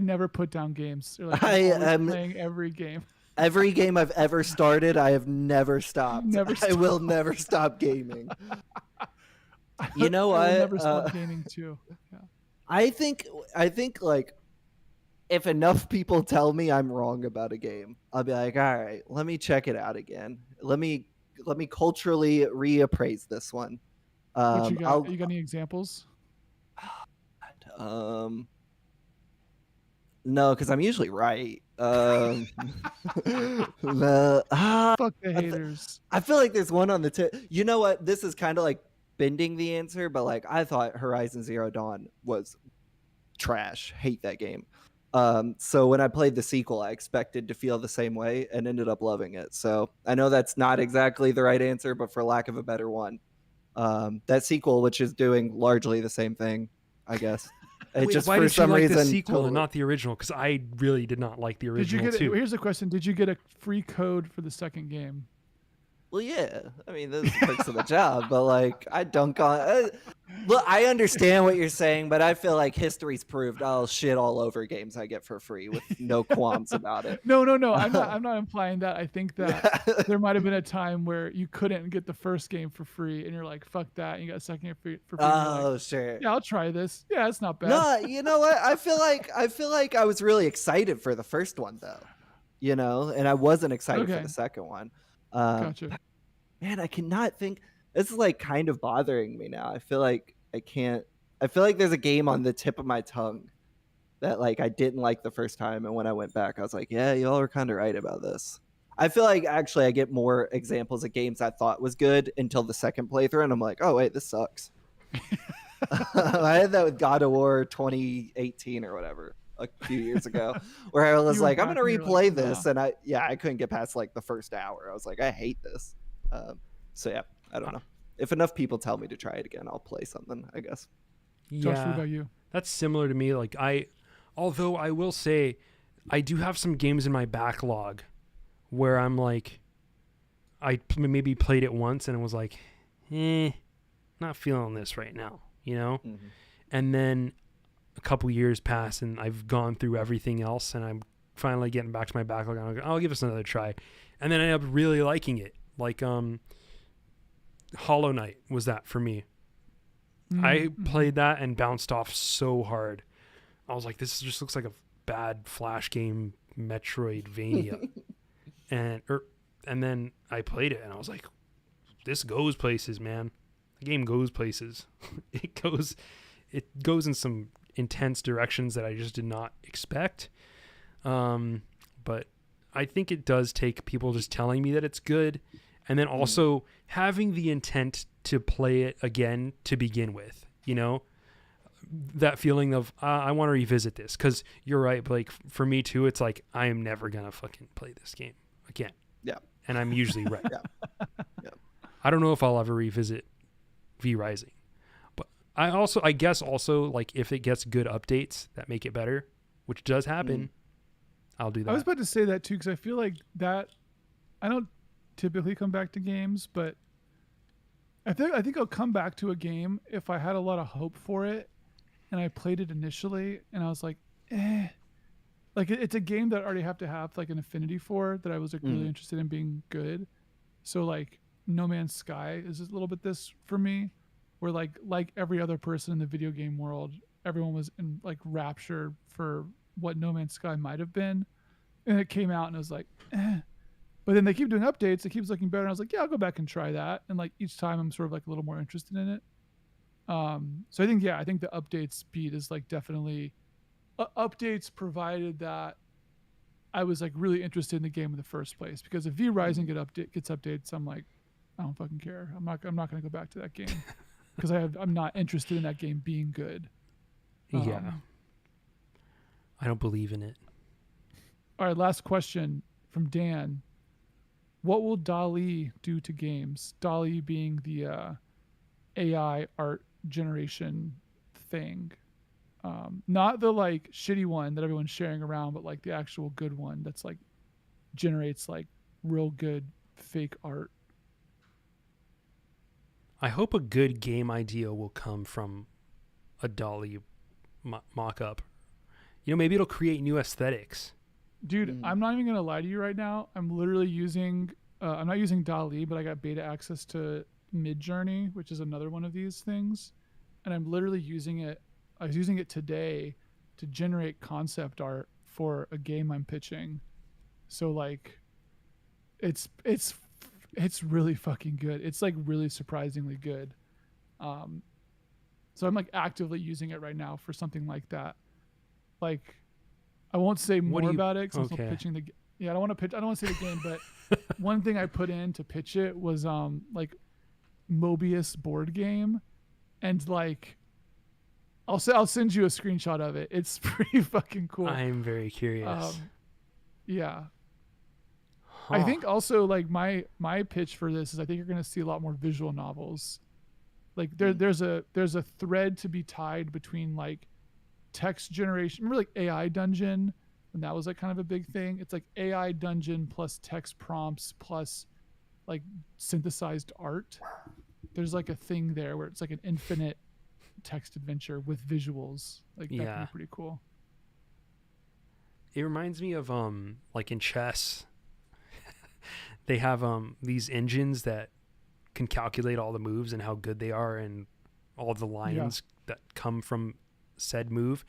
A: never put down games. They're like,
B: I
A: I'm always
B: am-
A: playing every game.
B: Every game I've ever started, I have never stopped.
A: Never
B: I will never stop gaming. You know
A: I will
B: what?
A: never stop gaming too. Yeah.
B: I think like if enough people tell me I'm wrong about a game, I'll be like, all right, let me check it out again. Let me culturally reappraise this one.
A: What you got? You got any examples?
B: No, because I'm usually right.
A: Fuck the haters.
B: I feel like there's one on the tip. You know what? This is kind of like bending the answer, but like I thought Horizon Zero Dawn was trash. Hate that game. So when I played the sequel, I expected to feel the same way and ended up loving it. So I know that's not exactly the right answer, but for lack of a better one, That sequel, which is doing largely the same thing, I guess. It
C: Wait,
B: just
C: why
B: for
C: did you
B: some
C: like
B: reason
C: the sequel and
B: totally-
C: not the original? Because I really did not like the
A: Did you
C: original
A: get
C: too.
A: Here's a question: did you get a free code for the second game?
B: Well, yeah. I mean, those are the perks of the job, but like, I dunk on. Look, I understand what you're saying, but I feel like history's proved I'll shit all over games I get for free with no qualms about it.
A: No. I'm not implying that. I think that there might have been a time where you couldn't get the first game for free, and you're like, "Fuck that!" And you got a second game for free. And you're like,
B: Oh, sure.
A: yeah, I'll try this. Yeah, it's not bad.
B: No, you know what? I feel like I was really excited for the first one though, and I wasn't excited for
A: Okay.
B: the second one.
A: Gotcha.
B: Man, I cannot think. This is like kind of bothering me now. I feel like I can't. I feel like there's a game on the tip of my tongue that like I didn't like the first time, and when I went back, I was like, yeah, y'all are kind of right about this. I feel like actually I get more examples of games I thought was good until the second playthrough, and I'm like, oh wait, this sucks. I had that with God of War 2018 or whatever, a few years ago, where I was
A: You went
B: like, I'm
A: back
B: gonna
A: and you're
B: replay
A: like,
B: this,
A: "Nah."
B: and I couldn't get past like the first hour. I was like, I hate this. So yeah, I don't know. If enough people tell me to try it again, I'll play something, I guess.
A: Josh, what about you?
C: That's similar to me. Like although I will say, I do have some games in my backlog where I'm like, maybe played it once and it was like, not feeling this right now,
B: Mm-hmm.
C: And then a couple years pass and I've gone through everything else and I'm finally getting back to my backlog. And I'll give this another try, and then I end up really liking it. Like Hollow Knight was that for me. I played that and bounced off so hard. I was like, this just looks like a bad Flash game, Metroidvania. and then I played it and I was like, this goes places, man. The game goes places. It goes in some intense directions that I just did not expect. But I think it does take people just telling me that it's good, and then also having the intent to play it again to begin with, that feeling of I want to revisit this, because you're right, Blake. For me too, it's like I am never gonna fucking play this game again.
B: Yeah,
C: and I'm usually right.
B: Yeah.
C: I don't know if I'll ever revisit V Rising, but I guess like if it gets good updates that make it better, which does happen, I'll do that.
A: I was about to say that too, because I feel like that I don't typically come back to games, but I think I'll come back to a game if I had a lot of hope for it and I played it initially and I was like, like it's a game that I already have to have like an affinity for, that I was like really interested in being good. So like No Man's Sky is a little bit this for me, where like every other person in the video game world, everyone was in like rapture for what No Man's Sky might have been, and it came out and I was like, but then they keep doing updates, it keeps looking better, and I was like, yeah, I'll go back and try that, and like each time I'm sort of like a little more interested in it. So I think the update speed is like definitely updates, provided that I was like really interested in the game in the first place, because if V Rising gets updates, I'm like, I don't fucking care. I'm not gonna go back to that game because I'm not interested in that game being good.
C: Yeah, I don't believe in it.
A: All right, last question from Dan. What will DALL-E do to games? DALL-E being the AI art generation thing. Not the like shitty one that everyone's sharing around, but like the actual good one that's like generates like real good fake art.
C: I hope a good game idea will come from a DALL-E mock-up. Maybe it'll create new aesthetics.
A: Dude, I'm not even gonna lie to you right now. I'm literally using I'm not using DALL-E, but I got beta access to Midjourney, which is another one of these things, and I'm literally using it. I was using it today to generate concept art for a game I'm pitching. So like, it's really fucking good. It's like really surprisingly good. So I'm like actively using it right now for something like that. Like, I won't say more about it because I'm still pitching the. Yeah, I don't want to say the game, but one thing I put in to pitch it was like Mobius board game, and like I'll send you a screenshot of it. It's pretty fucking cool.
C: I'm very curious.
A: Yeah. I think also like my pitch for this is I think you're going to see a lot more visual novels Like there's a thread to be tied between like text generation. Remember like AI dungeon when that was like kind of a big thing? It's like AI dungeon plus text prompts plus like synthesized art. There's like a thing there where it's like an infinite text adventure with visuals. Like that can be pretty cool.
C: It reminds me of like in chess they have these engines that can calculate all the moves and how good they are and all the lines that come from said move.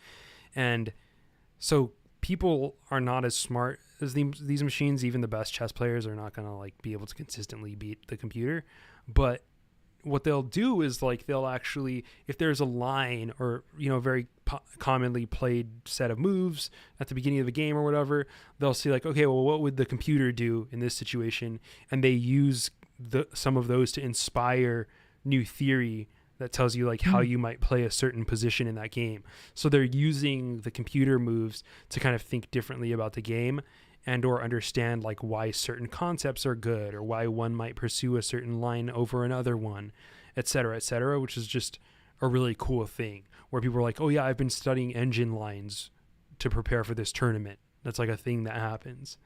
C: And so people are not as smart as these machines. Even the best chess players are not going to like be able to consistently beat the computer. But what they'll do is like they'll actually, if there's a line or, you know, very commonly played set of moves at the beginning of the game or whatever, they'll see like, okay, well, what would the computer do in this situation? And they use some of those to inspire new theory that tells you like how you might play a certain position in that game. So they're using the computer moves to kind of think differently about the game and or understand like why certain concepts are good or why one might pursue a certain line over another one, et cetera, which is just a really cool thing where people are like, oh yeah, I've been studying engine lines to prepare for this tournament. That's like a thing that happens.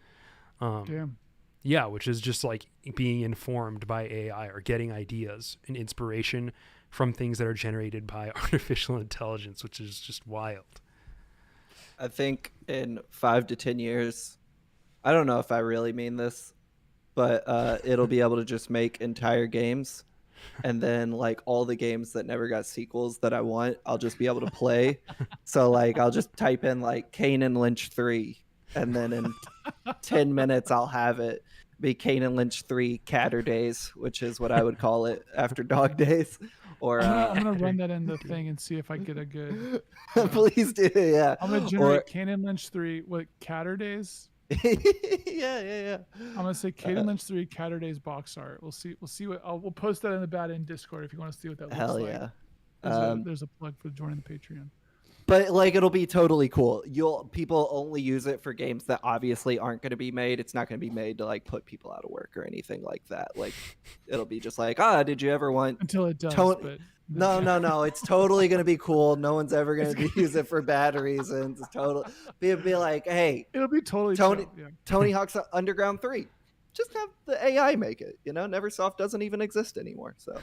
A: Damn.
C: Yeah, which is just like being informed by AI or getting ideas and inspiration from things that are generated by artificial intelligence, which is just wild.
B: I think in 5 to 10 years, I don't know if I really mean this, but it'll be able to just make entire games. And then like all the games that never got sequels that I want, I'll just be able to play. So like I'll just type in like Kane and Lynch 3. And then in 10 minutes, I'll have it be Kane and Lynch 3 Catter Days, which is what I would call it after Dog Days. Or
A: I'm gonna run that in the thing and see if I get a good.
B: Please do, yeah.
A: I'm gonna generate Kane and Lynch 3. What, Catter Days?
B: yeah.
A: I'm gonna say Kane and Lynch 3 Catter Days box art. We'll see what we'll post that in the bad end Discord if you want to see what that looks
B: Hell
A: like.
B: Yeah.
A: There's a plug for joining the Patreon.
B: But like it'll be totally cool. People only use it for games that obviously aren't going to be made. It's not going to be made to like put people out of work or anything like that. Like it'll be just like, did you ever want
A: until it does? But
B: no. It's totally going to be cool. No one's ever going to use it for bad reasons. It's totally be like, hey,
A: it'll be totally
B: Tony Hawk's Underground 3. Just have the AI make it. You know, Neversoft doesn't even exist anymore. So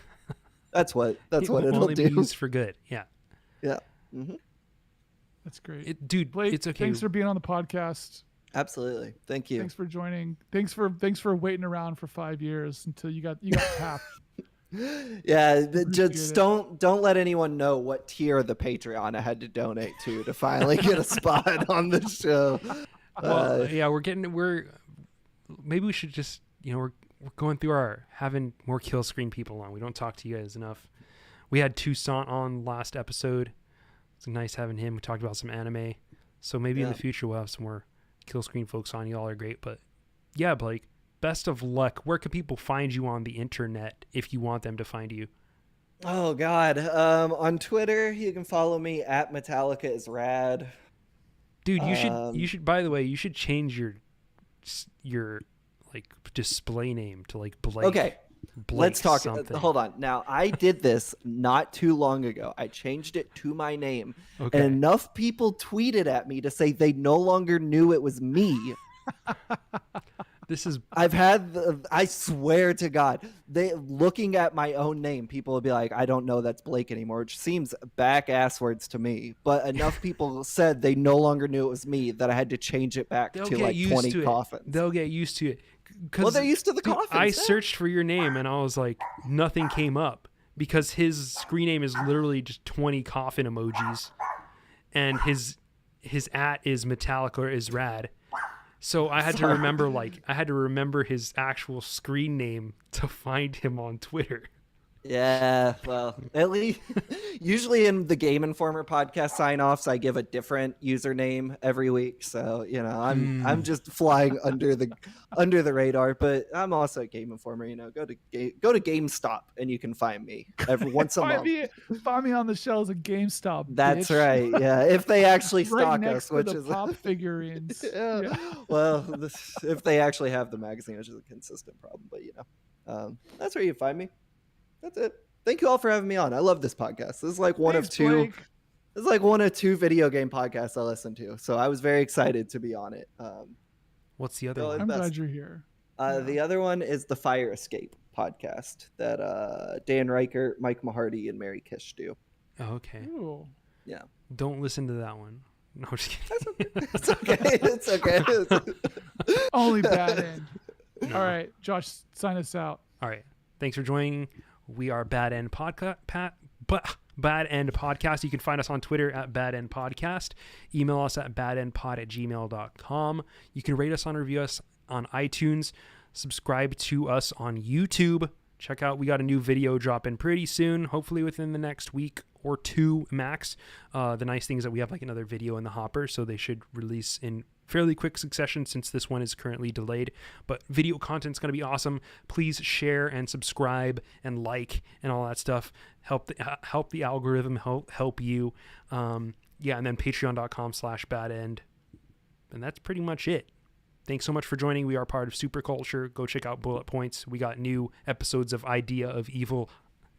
B: that's what it'll
C: only
B: do.
C: Be used for good. Yeah.
B: Yeah. Mm-hmm.
A: That's great.
C: Dude,
A: Blake,
C: it's okay.
A: Thanks for being on the podcast.
B: Absolutely. Thank you.
A: Thanks for joining. Thanks for waiting around for 5 years until you got tapped.
B: Yeah, just don't let anyone know what tier of the Patreon I had to donate to finally get a spot on the show.
C: Well, yeah, maybe we should just, we're going through having more kill screen people on. We don't talk to you guys enough. We had Toussaint on last episode. It's nice having him. We talked about some anime. So maybe in the future we'll have some more kill screen folks on. Y'all are great. But yeah, Blake, best of luck. Where can people find you on the internet if you want them to find you?
B: Oh, God. On Twitter, you can follow me at Metallica is Rad.
C: Dude, you should, by the way, you should change your like display name to like Blake.
B: Okay.
C: Blake
B: Let's talk.
C: Something.
B: Hold on. Now, I did this not too long ago. I changed it to my name. Okay. And enough people tweeted at me to say they no longer knew it was me. I swear to God, looking at my own name, people will be like, I don't know that's Blake anymore, which seems back-ass words to me. But enough people said they no longer knew it was me that I had to change it back to like 20 coffins.
C: They'll get used to it.
B: Well, they're used to the coffins.
C: I searched for your name and I was like, nothing came up because his screen name is literally just 20 coffin emojis, and his @ is Metallica or is Rad. So I had to remember his actual screen name to find him on Twitter.
B: Yeah, well, at least usually in the Game Informer podcast sign-offs, I give a different username every week. So I'm just flying under the radar. But I'm also a Game Informer. Go to GameStop and you can find me every once a month.
A: Find me on the shelves at GameStop.
B: That's right. Yeah, if they actually
A: right
B: stock
A: next
B: us, which
A: to the
B: is
A: pop figurines.
B: Yeah. Well, if they actually have the magazine, which is a consistent problem. But that's where you find me. That's it. Thank you all for having me on. I love this podcast. This is like one
A: Thanks,
B: of two.
A: Blake.
B: This is like one of two video game podcasts I listen to. So I was very excited to be on it.
C: What's the other
B: Go
C: one?
A: I'm
B: Best.
A: glad you're here.
B: The other one is the Fire Escape podcast that Dan Reichert, Mike Mahardy, and Mary Kish do.
C: Oh, okay.
A: Ooh.
B: Yeah.
C: Don't listen to that one. No, I'm just kidding.
B: It's okay. It's okay.
A: Only bad end. All right, Josh, sign us out.
C: All right. Thanks for joining. We are Bad End Podcast. Bad End Podcast. You can find us on Twitter at Bad End Podcast. Email us at badendpod@gmail.com. You can rate us and review us on iTunes. Subscribe to us on YouTube. Check out, we got a new video dropping pretty soon, hopefully within the next week or two max. The nice thing is that we have like another video in the hopper, so they should release in fairly quick succession since this one is currently delayed. But video content's going to be awesome. Please share and subscribe and like and all that stuff. Help the algorithm help you. And then patreon.com/badend. And that's pretty much it. Thanks so much for joining. We are part of Superculture. Go check out Bullet Points. We got new episodes of Idea of Evil,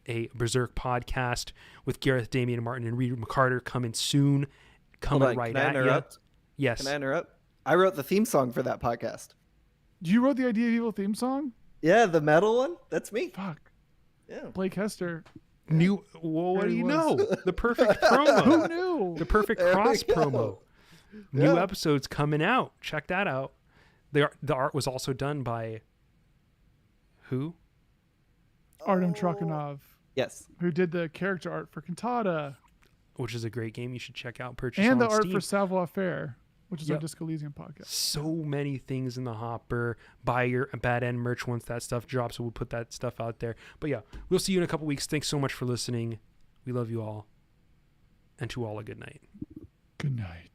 C: a Berserk podcast with Gareth, Damian Martin, and Reed McCarter coming soon. Coming right at you. Yes.
B: Can I interrupt? I wrote the theme song for that podcast.
A: You wrote the Idea of Evil theme song?
B: Yeah, the metal one. That's me.
A: Fuck.
B: Yeah.
A: Blake Hester.
C: What
A: There
C: do
A: he
C: you
A: was.
C: know? The perfect promo.
A: Who knew?
C: The perfect
B: There we
C: cross
B: go.
C: promo.
B: Yeah.
C: New episodes coming out. Check that out. The art was also done by who?
A: Artem Trakhanov,
B: Yes.
A: who did the character art for Cantata.
C: Which is a great game you should check out. Purchase
A: And
C: on
A: the art
C: Steam.
A: for Savoir Faire, which is our
C: Yep.
A: Disco Elysium podcast.
C: So many things in the hopper. Buy your Bad End merch once that stuff drops, so we'll put that stuff out there. But yeah, we'll see you in a couple weeks. Thanks so much for listening. We love you all. And to all a good night.
A: Good night.